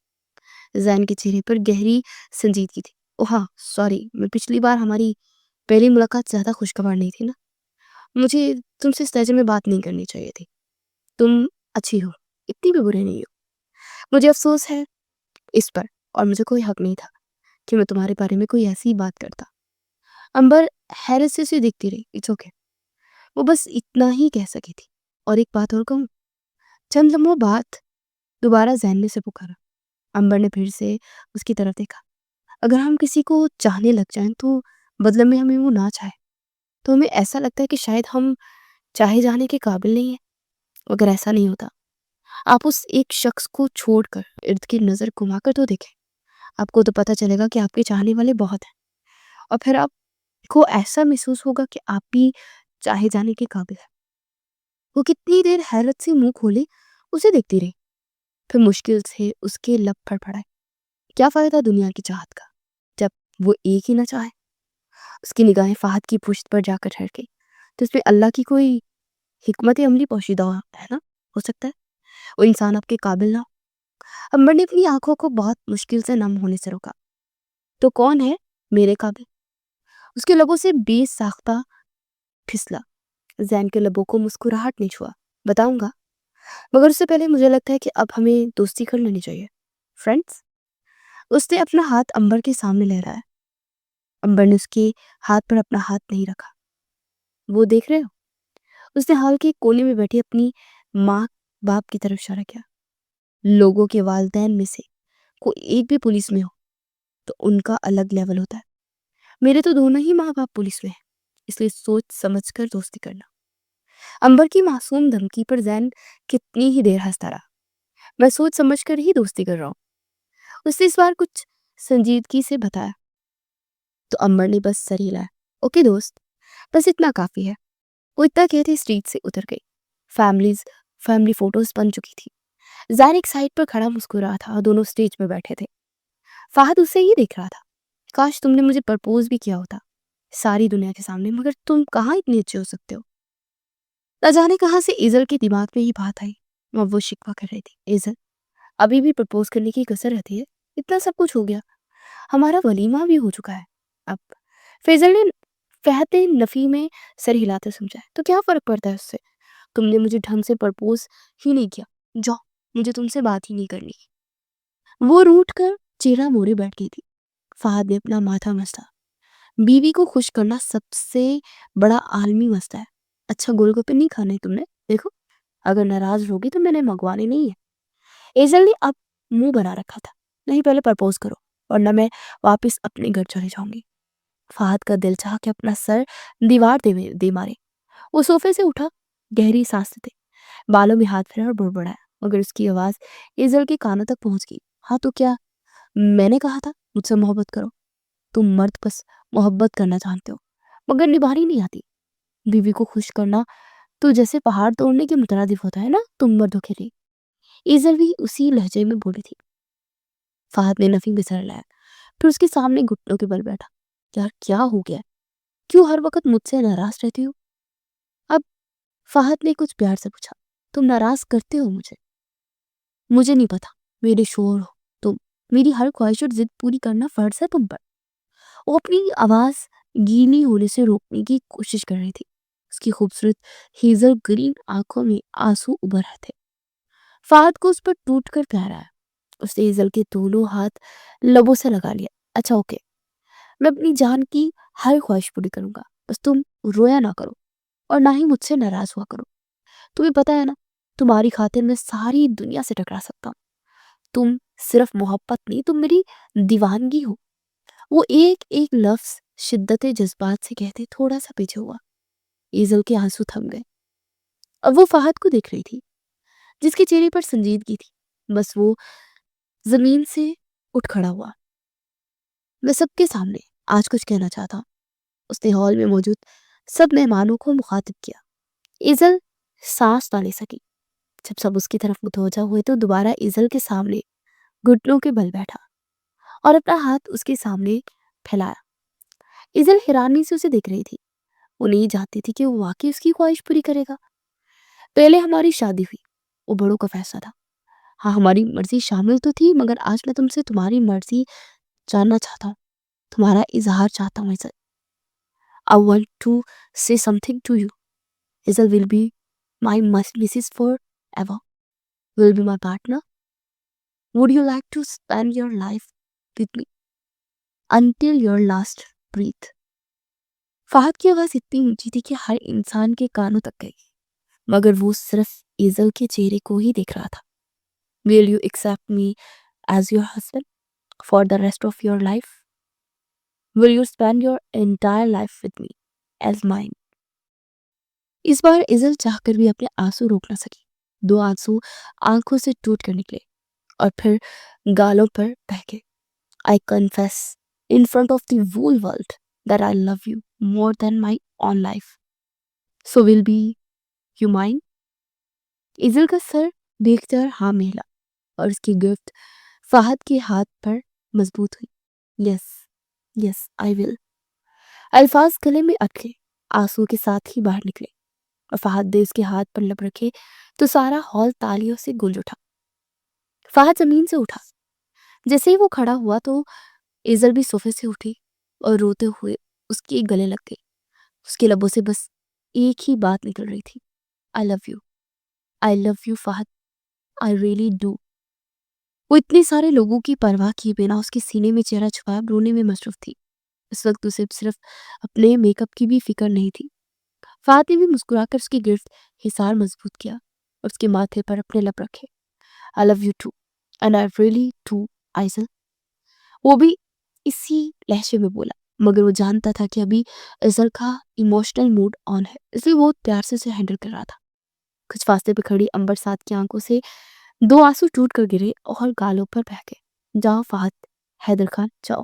زین کے چہرے پر گہری سنجیدگی تھی۔ ہاں سوری، میں پچھلی بار ہماری پہلی ملاقات زیادہ خوشگوار نہیں تھی نا، مجھے تم سے اس درجے میں بات نہیں کرنی چاہیے تھی۔ تم اچھی ہو، اتنی بھی برے نہیں ہو۔ مجھے افسوس ہے اس پر، اور مجھے کوئی حق نہیں تھا کہ میں تمہارے بارے میں کوئی ایسی بات کرتا۔ امبر حیرت سے اسے دیکھتی رہی۔ اٹس اوکے، وہ بس اتنا ہی کہہ سکی تھی۔ اور ایک بات اور کہوں؟ چند لمحوں بعد دوبارہ زین نے اسے پکارا۔ امبر نے پھر سے اس کی طرف دیکھا۔ اگر ہم کسی کو چاہنے لگ جائیں تو بدلے میں ہمیں وہ نہ چاہے تو ہمیں ایسا لگتا ہے کہ شاید ہم چاہے جانے کے قابل نہیں ہیں، اگر ایسا نہیں ہوتا۔ آپ اس ایک شخص کو چھوڑ کر ارد گرد نظر گھما کر تو دیکھیں، آپ کو تو پتہ چلے گا کہ آپ کے چاہنے والے بہت ہیں، اور پھر آپ کو ایسا محسوس ہوگا کہ آپ بھی چاہے جانے کے قابل ہیں۔ وہ کتنی دیر حیرت سے منہ کھولے اسے دیکھتی رہی، پھر مشکل سے اس کے لب پھڑپڑائے۔ کیا فائدہ دنیا کی چاہت کا جب وہ ایک ہی نہ چاہے؟ اس کی نگاہیں فہد کی پشت پر جا کر ٹھہر گئی۔ تو اس میں اللہ کی کوئی حکمت عملی پوشیدہ ہے نا، ہو سکتا ہے وہ انسان آپ کے قابل نہ ہو۔ امبر نے اپنی آنکھوں کو بہت مشکل سے نم ہونے سے روکا۔ تو کون ہے میرے قابل؟ اس کے لبوں سے بے ساختہ پھسلا۔ زین کے لبوں کو مسکراہٹ نے چھوا۔ بتاؤں گا، مگر اس سے پہلے مجھے لگتا ہے کہ اب ہمیں دوستی کر لینی چاہیے، فرینڈز۔ اس نے اپنا ہاتھ امبر کے سامنے لہرایا۔ امبر نے اس کے ہاتھ پر اپنا ہاتھ نہیں رکھا۔ وہ دیکھ رہے ہو؟ اس نے ہال کے کونے میں بیٹھی اپنی ماں باپ کی طرف اشارہ کیا۔ لوگوں کے والدین میں سے کوئی ایک بھی پولیس میں ہو تو ان کا الگ لیول ہوتا ہے۔ میرے تو دونوں ہی ماں باپ پولیس میں ہیں، اس لیے سوچ سمجھ کر دوستی کرنا۔ امبر کی معصوم دھمکی پر زین کتنی ہی دیر ہنستا رہا۔ میں سوچ سمجھ کر ہی دوستی کر رہا ہوں، اس نے اس بار کچھ سنجیدگی سے بتایا۔ تو امبر نے بس سر ہلایا۔ اوکے دوست، بس اتنا کافی ہے۔ وہ اتنا کہتے اسٹریٹ سے اتر گئی۔ فیملی فوٹوز بن چکی تھی۔ زین ایک سائڈ پر کھڑا مسکرا تھا اور دونوں اسٹیج پہ بیٹھے تھے۔ فہد اسے یہ دیکھ رہا تھا۔ کاش تم نے مجھے پرپوز بھی کیا ہوتا ساری دنیا کے سامنے، مگر تم کہاں اتنے اچھے ہو سکتے ہو۔ نہ جانے کہاں سے ایزل کے دماغ میں یہ بات آئی اور وہ شکوہ کر رہی تھی، ایزل ابھی بھی پرپوز کرنے کی کسر رہتی ہے؟ اتنا سب کچھ ہو گیا، ہمارا ولیمہ بھی ہو چکا ہے اب۔ فیضل نے فہد نفی میں سر ہلاتے سمجھا ہے، تو کیا فرق پڑتا ہے اس سے؟ تم نے مجھے ڈھنگ سے پرپوز ہی نہیں کیا، جاؤ، مجھے تم سے بات ہی نہیں کرنی۔ وہ روٹ کر چہرہ موڑے بیٹھ گئی تھی۔ فہد نے اپنا ماتھا مسا، بیوی کو خوش کرنا سب سے بڑا عالمی مسئلہ ہے۔ اچھا گول گپے نہیں کھانے تم نے؟ دیکھو اگر ناراض ہوگی تو میں نے منگوانے نہیں ہے۔ ایزل نے اب منہ بنا رکھا تھا، نہیں پہلے پرپوز کرو ورنہ میں واپس اپنے گھر چلے جاؤں گی۔ فہد کا دل چاہ کہ اپنا سر دیوار دے مارے۔ وہ صوفے سے اٹھا، گہری سانس تھے، بالوں میں ہاتھ پھیرا اور بڑبڑایا، مگر اس کی آواز ایزل کے کانوں تک پہنچ گئی۔ ہاں تو کیا؟ میں نے کہا تھا مجھ سے محبت کرو۔ تم مرد بس محبت کرنا جانتے ہو مگر نبھانی نہیں آتی۔ بیوی کو خوش کرنا تو جیسے پہاڑ توڑنے کے مترادف ہوتا ہے نا تم مردوں کے لیے۔ ایزل بھی اسی لہجے میں بولی تھی۔ فہد نے نفی میں سر لایا، پھر اس کے سامنے گھٹنوں کے بل بیٹھا۔ یار کیا ہو گیا؟ کیوں ہر وقت مجھ سے ناراض رہتی ہو؟ اب فہد نے کچھ پیار سے پوچھا، تم ناراض کرتے ہو مجھے؟ مجھے نہیں پتا، میرے شوہر ہو تم، میری ہر خواہش اور ضد پوری کرنا فرض ہے تم پر۔ وہ اپنی آواز گیلی ہونے سے روکنے کی کوشش کر رہی تھی۔ اس کی خوبصورت ہیزل گرین آنکھوں میں آنسو ابھر رہے تھے۔ فہد کو اس پر ٹوٹ کر پیار آیا۔ اس نے ہیزل کے دونوں ہاتھ لبوں سے لگا لیا۔ اچھا اوکے، میں اپنی جان کی ہر خواہش پوری کروں گا، بس تم رویا نہ کرو اور نہ ہی مجھ سے ناراض ہوا کرو۔ تمہیں پتا ہے نا تمہاری خاطر میں ساری دنیا سے ٹکرا سکتا ہوں۔ تم صرف محبت نہیں، تم میری دیوانگی ہو۔ وہ ایک ایک لفظ شدت جذبات سے کہتے تھوڑا سا پیچھے ہوا۔ ایزل کے آنسو تھم گئے۔ اب وہ فہد کو دیکھ رہی تھی جس کے چہرے پر سنجیدگی تھی۔ بس وہ زمین سے اٹھ کھڑا ہوا۔ میں سب کے سامنے آج کچھ کہنا چاہتا ہوں۔ اس نے ہال میں موجود سب مہمانوں کو مخاطب کیا۔ ایزل سانس نہ لے سکی۔ جب سب اس کی طرف متوجہ ہوئے تو دوبارہ ایزل کے سامنے گھٹنوں کے بل بیٹھا اور اپنا ہاتھ اس کے سامنے پھیلایا۔ ایزل حیرانی سے اسے دیکھ رہی تھی۔ وہ نہیں جانتی تھی کہ وہ واقعی اس کی خواہش پوری کرے گا۔ پہلے ہماری شادی ہوئی، وہ بڑوں کا فیصلہ تھا۔ ہاں ہماری مرضی شامل تو تھی، مگر آج میں تم سے تمہاری مرضی جاننا چاہتا ہوں، تمہارا اظہار چاہتا ہوں۔ ایزل I want to say something to you. Hazel will be my Mrs. forever, will be my partner. Would you like to spend your life with me until your last breath? Fahad کی آواز اتنی اونچی تھی کہ ہر انسان کے کانوں تک گئی، مگر وہ صرف ایزل کے چہرے کو ہی دیکھ رہا تھا۔ Will you accept me as your husband for the rest of your life? Will you spend your entire life with me as mine? اس بار ایزل چاہ کر بھی اپنے آنسو روک نہ سکی۔ دو آنسو آنکھوں سے ٹوٹ کر نکلے اور پھر گالوں پر بہہ گئے۔ I confess in front of the whole world that I love you more than my own life. So will be you mine? ایزل کا سر دیکھ کر ہاں میں ہلا اور اس کی گرفت فہد کے ہاتھ پر مضبوط ہوئی۔ Yes, yes, I will. الفاظ گلے میں اٹکے، آنسو کے ساتھ ہی باہر نکلے اور فہد نے اس کے ہاتھ پر لب رکھے تو سارا ہال تالیوں سے گونج اٹھا۔ فہد زمین سے اٹھا۔ جیسے ہی وہ کھڑا ہوا تو ایزل بھی صوفے سے اٹھی اور روتے ہوئے اس کے گلے لگ گئی۔ اس کے لبوں سے بس ایک ہی بات نکل رہی تھی، I love you. I love you Fahad. I really do. وہ اتنے سارے لوگوں کی پرواہ کیے بنا اس کے سینے میں چہرہ چھپائے رونے میں مصروف تھی۔ اس وقت اسے صرف اپنے میک اپ کی بھی فکر نہیں تھی۔ فہد نے بھی مسکرا کر اس کی گرفت حصار مضبوط کیا اور اس کے ماتھے پر اپنے لب رکھے۔ I love you too. And I really do, ایزل. وہ بھی اسی لہجے میں بولا، مگر وہ جانتا تھا کہ ابھی ایزل کا ایموشنل موڈ آن ہے، اس لیے وہ پیار سے اسے ہینڈل کر رہا تھا۔ کچھ فاصلے پہ کھڑی امبر ساتھ کی آنکھوں سے دو آنسو ٹوٹ کر گرے اور گالوں پر بہہ گئے۔ جاؤ فہد، حیدر خان جاؤ،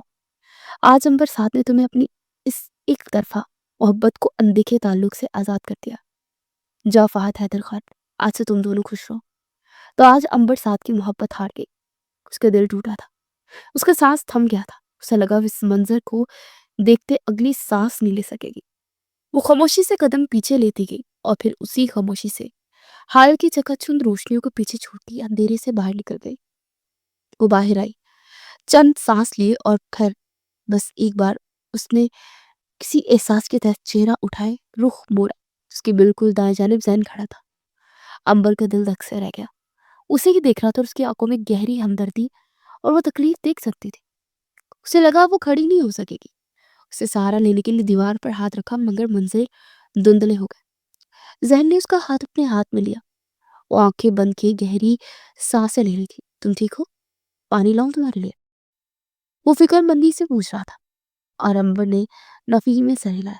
آج امبر ساتھ نے تمہیں اپنی اس ایک طرفہ محبت کو اندیکھے تعلق سے آزاد کر دیا۔ جاؤ فہد، حیدر خان، آج سے تم دونوں خوش رہو۔ تو آج امبر ساتھ کی محبت ہار گئی۔ اس کا دل ٹوٹا تھا، اس کا سانس تھم گیا تھا۔ اسے لگا اس منظر کو دیکھتے اگلی سانس نہیں لے سکے گی۔ وہ خاموشی سے قدم پیچھے لیتی گئی اور پھر اسی خاموشی سے حال کی چکچند روشنیوں کو پیچھے چھوڑتی اندھیرے سے باہر نکل گئی۔ وہ باہر آئی، چند سانس لیے اور پھر بس ایک بار اس نے کسی احساس کے تحت چہرہ اٹھائے، رخ موڑا۔ اس کی بالکل دائیں جانب زین کھڑا تھا۔ امبر کا دل دھک سے رہ گیا۔ اسے ہی دیکھ رہا تھا اور اس کی آنکھوں میں گہری ہمدردی اور وہ تکلیف دیکھ سکتی تھی۔ اسے لگا وہ کھڑی نہیں ہو سکے گی۔ اسے سہارا لینے کے لیے دیوار پر ہاتھ رکھا مگر منظر دھندلے ہو گئے۔ ذہن نے اس کا ہاتھ اپنے ہاتھ میں لیا۔ وہ آنکھیں بند کیے گہری سانسیں لے رہی تھی۔ تم ٹھیک ہو؟ پانی لاؤں تمہارے لیے؟ وہ فکر مندی سے پوچھ رہا تھا اور امبر نے نفی میں سر ہلایا۔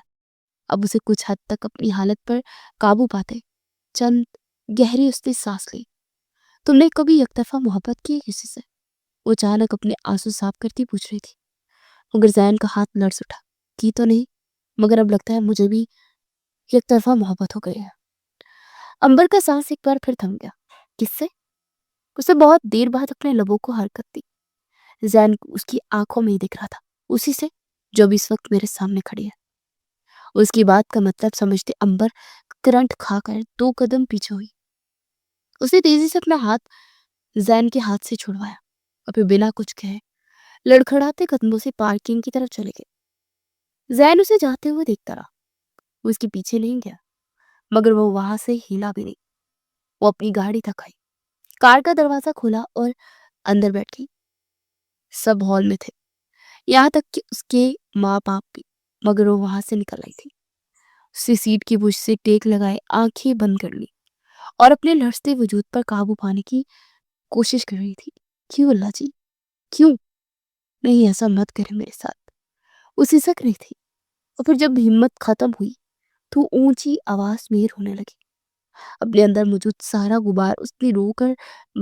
اب اسے کچھ حد تک اپنی حالت پر قابو پاتے چند گہری اس نے سانس لی۔ تم نے کبھی یک طرفہ محبت کی کسی سے؟ وہ اچانک اپنے آنسو صاف کرتی پوچھ رہی تھی۔ مگر زین کا ہاتھ لرز اٹھا۔ کی تو نہیں، مگر اب لگتا ہے مجھے بھی یک طرفہ محبت ہو گئی ہے۔ امبر کا سانس ایک بار پھر تھم گیا۔ کس سے؟ اسے بہت دیر بعد اپنے لبوں کو حرکت دی۔ زین اس کی آنکھوں میں ہی دکھ رہا تھا، اسی سے جو اب اس وقت میرے سامنے کھڑی ہے۔ اس کی بات کا مطلب سمجھتے امبر کرنٹ کھا کر 2 قدم پیچھے ہوئی۔ اسے تیزی سے اپنا ہاتھ زین کے ہاتھ سے چھڑوایا اور پھر بنا کچھ کہے لڑکھڑاتے قدموں سے پارکنگ کی طرف چلے گئے۔ زین اسے جاتے ہوئے دیکھتا رہا۔ وہ اس کے پیچھے نہیں گیا مگر وہ وہاں سے ہلا بھی نہیں۔ وہ اپنی گاڑی تک آئی، کار کا دروازہ کھولا اور اندر بیٹھ گئی۔ سب ہال میں تھے، یہاں تک کہ اس کے ماں باپ بھی، مگر وہ وہاں سے نکل آئی تھی۔ اسی سیٹ کی بوجھ سے ٹیک لگائے آنکھیں بند کر لی اور اپنے لرزتے وجود پر قابو پانے کی کوشش کر رہی تھی۔ کیوں اللہ جی، کیوں؟ نہیں ایسا مت کرے میرے ساتھ۔ وہ سسک رہی تھی اور پھر جب ہمت ختم ہوئی تو اونچی آواز میں رونے لگی۔ اپنے اندر موجود سارا غبار اس نے رو کر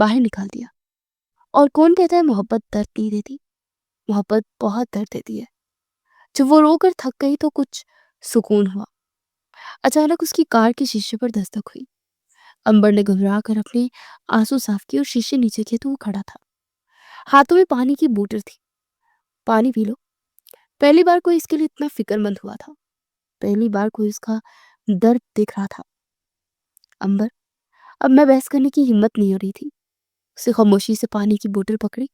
باہر نکال دیا۔ اور کون کہتا ہے محبت درد نہیں دیتی؟ محبت بہت درد دیتی ہے۔ جب وہ رو کر تھک گئی تو کچھ سکون ہوا۔ اچانک اس کی کار کے شیشے پر دستک ہوئی۔ امبر نے گھبرا کر اپنے آنسو صاف کیے اور شیشے نیچے کیے تو وہ کھڑا تھا۔ ہاتھوں میں پانی کی بوتل تھی۔ پانی پی لو۔ پہلی بار کوئی اس کے لیے اتنا فکر مند ہوا تھا۔ پہلی بار کوئی اس کا درد دیکھ رہا تھا۔ امبر، اب میں بحث کرنے کی ہمت نہیں ہو رہی تھی۔ اسے خاموشی سے پانی کی بوتل پکڑی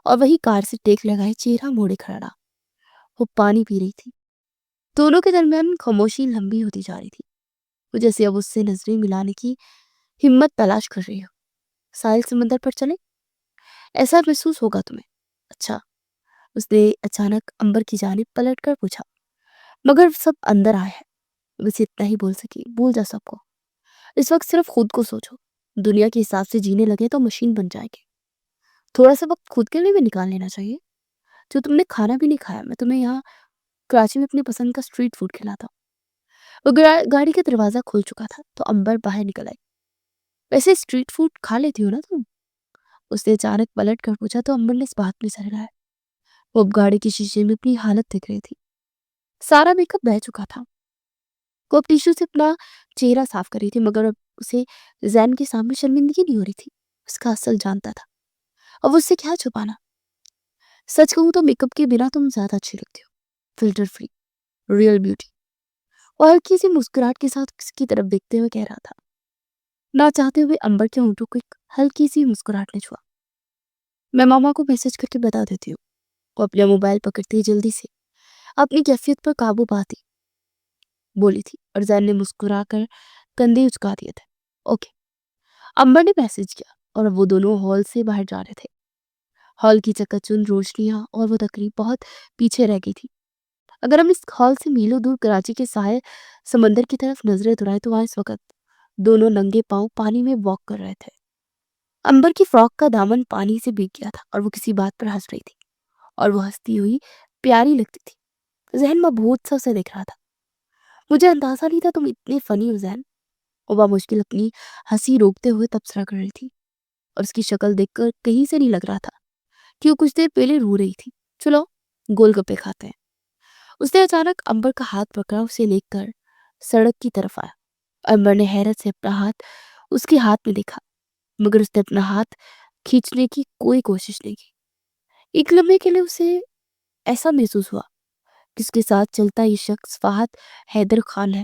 اور وہی کار سے ٹیک لگائے چہرہ موڑے کھڑا رہا۔ وہ پانی پی رہی تھی۔ دونوں کے درمیان خاموشی لمبی ہوتی جا رہی تھی۔ وہ جیسے اب اس سے نظریں ملانے کی ہمت تلاش کر رہی ہو۔ ساحل سمندر پر چلے؟ ایسا محسوس ہوگا تمہیں۔ اچھا، اس نے اچانک امبر کی جانب پلٹ کر پوچھا۔ مگر سب اندر آئے ہیں، بس اتنا ہی بول سکی۔ بھول جا سب کو، اس وقت صرف خود کو سوچو۔ دنیا کے حساب سے جینے لگے تو مشین بن جائے گے۔ تھوڑا سا وقت خود کے لیے بھی نکال لینا چاہیے۔ جو تم نے کھانا بھی نہیں کھایا، میں تمہیں یہاں کراچی میں اپنی پسند کا اسٹریٹ فوڈ کھلاتا ہوں۔ وہ گاڑی کا دروازہ کھل چکا تھا تو امبر باہر نکل آئی۔ ویسے اسٹریٹ فوڈ کھا لیتی ہو نا تم؟ اس نے اچانک پلٹ کر پوچھا تو امبر نے اس بات میں سر ہلایا۔ وہ اب گاڑی کے شیشے میں اپنی حالت دیکھ رہی تھی۔ سارا میک اپ بہہ چکا تھا۔ وہ اب ٹیشو سے اپنا چہرہ صاف کر رہی تھی مگر اب اسے زین کے سامنے شرمندگی نہیں ہو رہی تھی۔ اس کا اصل جانتا تھا۔ اب اس سے کیا چھپانا؟ سچ کہوں تو میک اپ کے بنا تم زیادہ اچھی لگتی ہو۔ Filter free, real beauty. وہ ہلکی سی مسکراہٹ کے ساتھ اس کی طرف دیکھتے ہوئے کہہ رہا تھا۔ نہ چاہتے ہوئے امبر کے ہونٹوں کو ایک ہلکی سی مسکراہٹ نے چھوا۔ میں ماما کو میسج کر کے بتا دیتی ہوں۔ وہ اپنا موبائل پکڑتے ہی جلدی سے اپنی کیفیت پر قابو پاتی بولی تھی اور زین نے مسکرا کر کندھے اچکا دیے تھے۔ اوکے۔ امبر نے میسج کیا اور اب وہ دونوں ہال سے باہر جا رہے تھے۔ ہال کی چکچند روشنیاں اور وہ تقریب بہت پیچھے رہ گئی تھی۔ اگر ہم اس ہال سے میلوں دور کراچی کے ساحل سمندر کی طرف نظریں دورائیں تو وہاں اس وقت دونوں ننگے پاؤں پانی میں واک کر رہے تھے۔ امبر کی فراک کا دامن پانی سے بھیگ گیا تھا اور وہ کسی بات پر ہنس رہی تھی اور وہ ہنستی ہوئی پیاری لگتی تھی۔ ذہن مبہوت سا اسے دیکھ رہا تھا۔ مجھے اندازہ نہیں تھا تم اتنی فنی ہو ذہن۔ وہ بامشکل اپنی ہنسی روکتے ہوئے تبصرہ کر رہی تھی اور اس کی شکل دیکھ کر کہیں سے نہیں لگ رہا تھا کہ وہ کچھ دیر پہلے رو رہی تھی۔ چلو گول گپے کھاتے ہیں۔ اس نے اچانک امبر کا ہاتھ پکڑا، اسے لے کر سڑک کی طرف آیا۔ امبر نے حیرت سے اپنا ہاتھ اس کے ہاتھ میں دیکھا مگر اس نے اپنا ہاتھ کھینچنے کی کوئی کوشش نہیں کی۔ ایک لمحے کے لیے اسے ایسا محسوس ہوا کہ اس کے ساتھ چلتا یہ شخص فہد حیدر خان ہے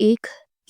1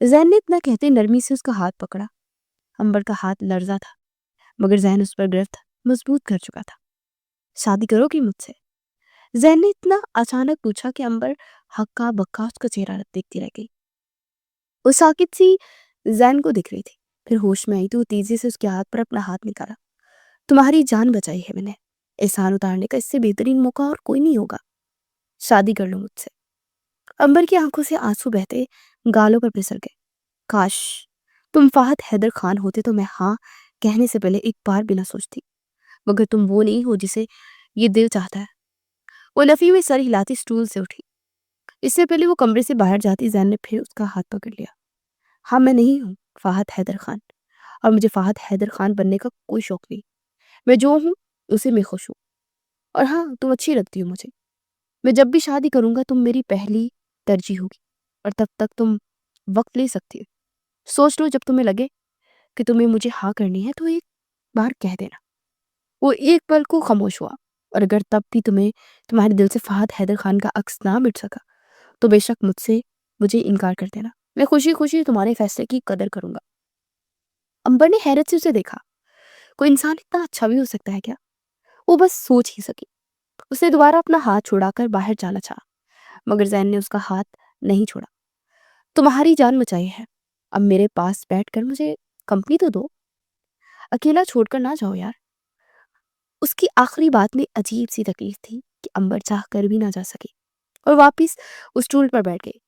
زین نے اتنا کہتے نرمی سے اس کا ہاتھ پکڑا۔ امبر کا ہاتھ لرزا تھا مگر ذہن اس پر گرفت مضبوط کر چکا تھا۔ شادی کرو گی مجھ سے؟ زین نے اتنا اچانک پوچھا کہ امبر ہکا بکا اس کا چہرہ دیکھتی رہ گئی۔ وہ ساکت سی زین کو دکھ رہی تھی، پھر ہوش میں آئی تو وہ تیزی سے اس کے ہاتھ پر اپنا ہاتھ نکالا۔ تمہاری جان بچائی ہے میں نے، احسان اتارنے کا اس سے بہترین موقع اور کوئی نہیں ہوگا، شادی کر لو مجھ سے۔ امبر کی آنکھوں سے آنسو بہتے گالوں پر پھسل گئے۔ کاش تم فہد حیدر خان ہوتے تو میں ہاں کہنے سے پہلے ایک بار بنا سوچتی، مگر تم وہ نہیں ہو جسے یہ دل چاہتا ہے۔ وہ نفی میں سر ہلاتی سٹول سے اٹھی۔ اس سے پہلے وہ کمرے سے باہر جاتی زین نے پھر اس کا ہاتھ پکڑ لیا۔ ہاں میں نہیں ہوں فہد حیدر خان، اور مجھے فہد حیدر خان بننے کا کوئی شوق نہیں، میں جو ہوں اسے میں خوش ہوں، اور ہاں تم اچھی لگتی ہو مجھے۔ میں جب بھی شادی کروں گا تم میری پہلی ترجیح ہوگی، اور تب تک تم وقت لے سکتی ہو۔ سوچ لو، جب تمہیں لگے کہ تمہیں مجھے ہاں کرنی ہے تو ایک بار کہہ دینا۔ وہ ایک پل کو خاموش ہوا، اور اگر تب بھی تمہیں تمہارے دل سے فہد حیدر خان کا عکس نہ مٹ سکا تو بے شک مجھے انکار کر دینا، میں خوشی خوشی تمہارے فیصلے کی قدر کروں گا۔ امبر نے حیرت سے اسے دیکھا۔ کوئی انسان اتنا اچھا بھی ہو سکتا ہے کیا؟ وہ بس سوچ ہی سکی۔ اس نے دوبارہ اپنا ہاتھ چھوڑا کر باہر جانا چاہا، مگر زین نے اس کا ہاتھ نہیں چھوڑا۔ تمہاری جان بچائی ہے، اب میرے پاس بیٹھ کر مجھے کمپنی تو دو، اکیلا چھوڑ کر نہ جاؤ یار۔ اس کی آخری بات میں عجیب سی تکلیف تھی کہ امبر چاہ کر بھی نہ جا سکی، اور واپس اس اسٹول پر بیٹھ گئی۔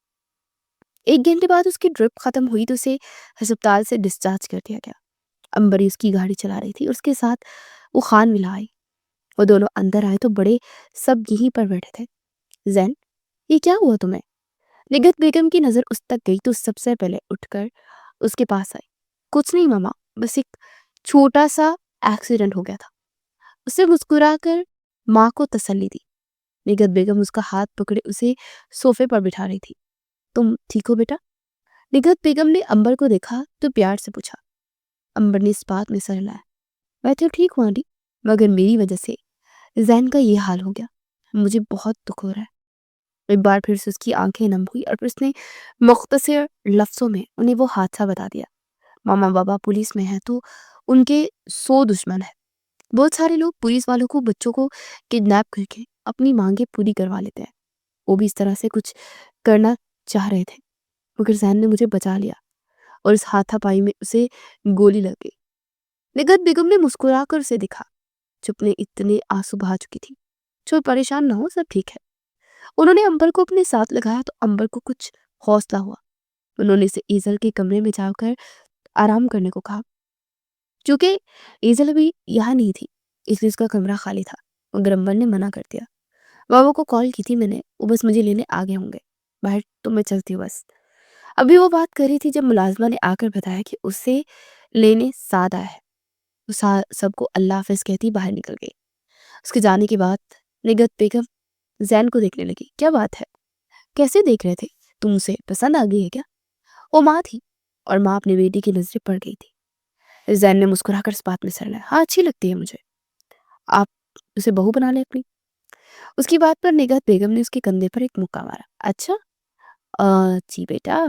1 گھنٹے بعد اس کی ڈرپ ختم ہوئی تو اسے ہسپتال سے ڈسچارج کر دیا گیا۔ امبر اس کی گاڑی چلا رہی تھی اور اس کے ساتھ وہ خان ملا آئی۔ وہ دونوں اندر آئے تو بڑے سب یہیں پر بیٹھے تھے۔ زین یہ کیا ہوا تمہیں؟ نگہت بیگم کی نظر اس تک گئی تو سب سے پہلے اٹھ کر اس کے پاس آئی۔ کچھ نہیں ماما، بس ایک چھوٹا سا ایکسیڈنٹ ہو گیا تھا۔ اسے مسکرا کر ماں کو تسلی دی۔ نگہت بیگم اس کا ہاتھ پکڑے اسے صوفے پر بٹھا رہی تھی۔ تم ٹھیک ہو بیٹا؟ نگہت بیگم نے امبر کو دیکھا تو پیار سے پوچھا۔ امبر نے اس بات میں سر ہلایا۔ میں تو ٹھیک ہوں آنٹی، مگر میری وجہ سے زین کا یہ حال ہو گیا، مجھے بہت دکھ ہو رہا ہے۔ ایک بار پھر سے اس کی آنکھیں نم ہوئی اور پھر اس نے مختصر لفظوں میں انہیں وہ حادثہ بتا دیا۔ ماما بابا پولیس میں ہیں تو ان کے 100 دشمن ہیں۔ بہت سارے لوگ پولیس والوں کو بچوں کو کڈنیپ کر کے اپنی مانگیں پوری کروا لیتے ہیں۔ وہ بھی اس طرح سے کچھ کرنا چاہ رہے تھے، مگر زین نے مجھے بچا لیا اور اس ہاتھا پائی میں اسے گولی لگ گئی۔ نگہت بیگم نے مسکرا کر اسے دکھا، چپ نے اتنے آنسو بہا چکی تھی۔ چھوڑ پریشان نہ ہو، سب ٹھیک ہے۔ انہوں نے امبر کو اپنے ساتھ لگایا تو امبر کو کچھ حوصلہ ہوا۔ انہوں نے اسے ایزل کے کمرے میں جا کر آرام کرنے کو کہا۔ چونکہ ایزل ابھی یہاں نہیں تھی اس لیے اس کا کمرہ خالی تھا، مگر امبر نے منع کر دیا۔ بابا کو کال کی تھی میں نے، وہ بس مجھے لینے آگے ہوں گے باہر، تو میں چلتی ہوں بس۔ ابھی وہ بات کر رہی تھی جب ملازمہ نے آ کر بتایا کہ اسے لینے سعد آیا ہے۔ وہ سب کو اللہ حافظ کہتی باہر نکل گئی۔ اس کے جانے کے بعد نگہت بیگم زین کو دیکھنے لگی۔ کیا بات ہے، کیسے دیکھ رہے تھے؟ تم اسے پسند آ گئی ہے کیا؟ وہ ماں تھی اور ماں اپنی بیٹی کی نظریں پڑ گئی تھی۔ زین نے مسکرا کر اس بات میں سر لایا۔ ہاں اچھی لگتی ہے مجھے، آپ اسے بہو بنا لیں اپنی۔ اس کی بات پر نگہت بیگم نے اس کے کندھے پر ایک مکہ مارا۔ اچھا جی بیٹا،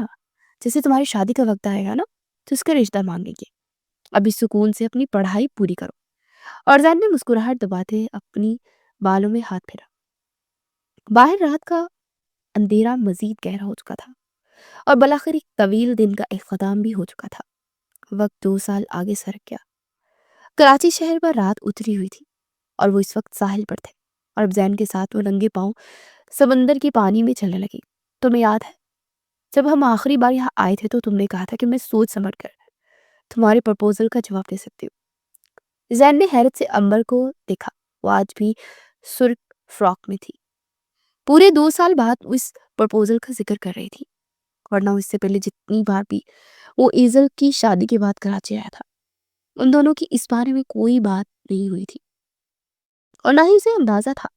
جیسے تمہاری شادی کا وقت آئے گا نا تو اس کا رشتہ مانگیں گے، ابھی سکون سے اپنی پڑھائی پوری کرو۔ اور زین نے مسکراہٹ دباتے اپنی بالوں میں ہاتھ پھیرا۔ باہر رات کا اندھیرا مزید گہرا ہو چکا تھا اور بلاخر ایک طویل دن کا اختتام بھی ہو چکا تھا۔ وقت 2 سال آگے سرک گیا۔ کراچی شہر پر رات اتری ہوئی تھی اور وہ اس وقت ساحل پر تھے، اور اب زین کے ساتھ وہ ننگے پاؤں سمندر کے پانی میں چلنے لگی۔ تمہیں یاد ہے جب ہم آخری بار یہاں آئے تھے تو تم نے کہا تھا کہ میں سوچ سمجھ کر تمہارے پرپوزل کا جواب دے سکتی ہوں۔ زین نے حیرت سے امبر کو دیکھا، وہ آج بھی سرخ فراک میں تھی۔ پورے 2 سال بعد وہ اس پرپوزل کا ذکر کر رہی تھی، ورنہ اس سے پہلے جتنی بار بھی وہ ایزل کی شادی کے بعد کراچی آیا تھا ان دونوں کی اس بارے میں کوئی بات نہیں ہوئی تھی، اور نہ ہی اسے اندازہ تھا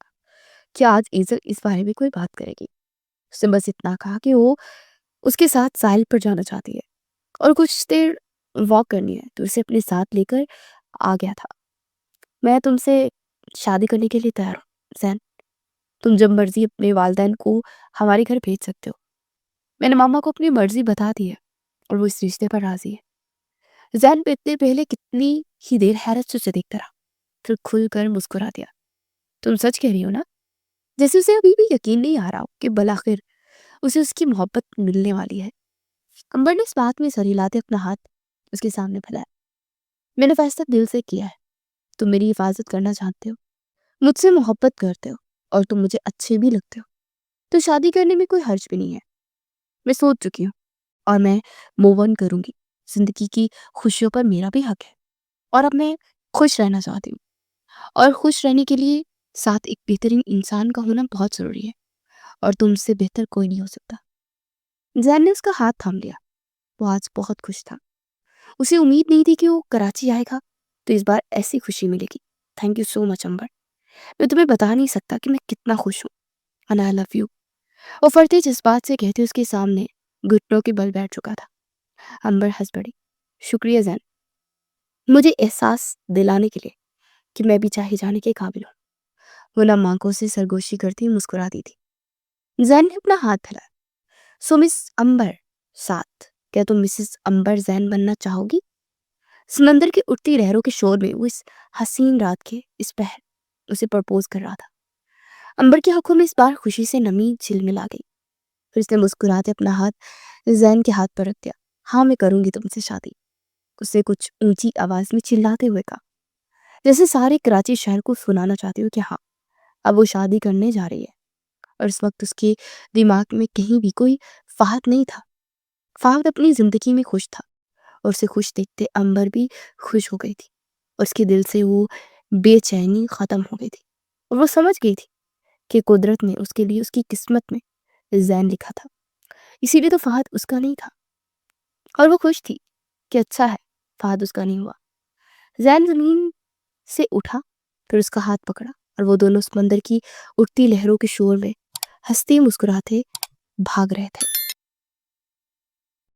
کہ آج ایزل اس بارے میں کوئی بات کرے گی۔ اس نے بس اتنا کہا کہ وہ اس کے ساتھ ساحل پر جانا چاہتی ہے اور کچھ دیر واک کرنی ہے تو اسے اپنے ساتھ لے کر آ گیا تھا۔ میں تم سے شادی کرنے کے لیے تیار ہوں زین، تم جب مرضی اپنے والدین کو ہمارے گھر بھیج سکتے ہو۔ میں نے ماما کو اپنی مرضی بتا دی ہے، اور وہ اس رشتے پر راضی ہے۔ زین بیٹھنے پہلے کتنی ہی دیر حیرت سے اسے دیکھتا رہا، پھر کھل کر مسکرا دیا۔ تم سچ کہہ رہی ہو نا؟ جیسے اسے ابھی بھی یقین نہیں آ رہا ہو کہ بالآخر اسے اس کی محبت ملنے والی ہے۔ امبر نے اس بات میں سر ہلاتے اپنا ہاتھ اس کے سامنے پھیلایا۔ میں نے فیصلہ دل سے کیا ہے، تم میری حفاظت کرنا چاہتے ہو، مجھ سے محبت کرتے ہو اور تم مجھے اچھے بھی لگتے ہو، تو شادی کرنے میں کوئی حرج بھی نہیں ہے۔ میں سوچ چکی ہوں اور میں موو آن کروں گی۔ زندگی کی خوشیوں پر میرا بھی حق ہے اور اب میں خوش رہنا چاہتی ہوں، اور خوش رہنے کے لیے ساتھ ایک بہترین انسان کا ہونا بہت ضروری ہے، اور تم سے بہتر کوئی نہیں ہو سکتا۔ زین نے اس کا ہاتھ تھام لیا۔ وہ آج بہت خوش تھا۔ اسے امید نہیں تھی کہ وہ کراچی آئے گا تو اس بار ایسی خوشی ملے گی۔ تھینک یو سو مچ امبر، میں تمہیں بتا نہیں سکتا کہ میں کتنا خوش ہوں، and I love you۔ وہ فرتے جذبات سے کہتے اس کے سامنے گھٹنوں کے بل بیٹھ چکا تھا۔ امبر ہنس پڑی۔ شکریہ زین، مجھے احساس دلانے کے لیے کہ میں بھی چاہے جانے کے قابل ہوں۔ وہ نم آنکھوں سے سرگوشی کرتی مسکرا دی تھی۔ زین نے اپنا ہاتھ پھیلایا۔ سو مس امبر ساتھ، کیا تم مسز امبر زین بننا چاہو گی؟ سمندر کی اٹھتی لہروں کے شور میں وہ اس حسین رات کے اس پہر اسے پرپوز کر رہا تھا۔ امبر کی آنکھوں میں اس بار خوشی سے نمی جھلملا گئی۔ پھر اس نے مسکراتے اپنا ہاتھ زین کے ہاتھ پر رکھ دیا۔ ہاں، میں کروں گی تم سے شادی، اس سے کچھ اونچی آواز میں چلاتے ہوئے کہا، جیسے سارے کراچی شہر کو سنانا چاہتی ہوں کہ ہاں اب وہ شادی کرنے جا رہی ہے۔ اور اس وقت اس کے دماغ میں کہیں بھی کوئی فہد نہیں تھا۔ فہد اپنی زندگی میں خوش تھا، اور اسے خوش دیکھتے امبر بھی خوش ہو گئی تھی، اور اس کے دل سے وہ بے چینی ختم ہو گئی تھی، اور وہ سمجھ گئی تھی کہ قدرت نے اس کے لیے اس کی قسمت میں زین لکھا تھا، اسی لیے تو فہد اس کا نہیں تھا، اور وہ خوش تھی کہ اچھا ہے فہد اس کا نہیں ہوا۔ زین زمین سے اٹھا، پھر اس کا ہاتھ پکڑا، اور وہ دونوں سمندر کی اٹھتی لہروں کے شور میں ہنستے مسکراتے بھاگ رہے تھے۔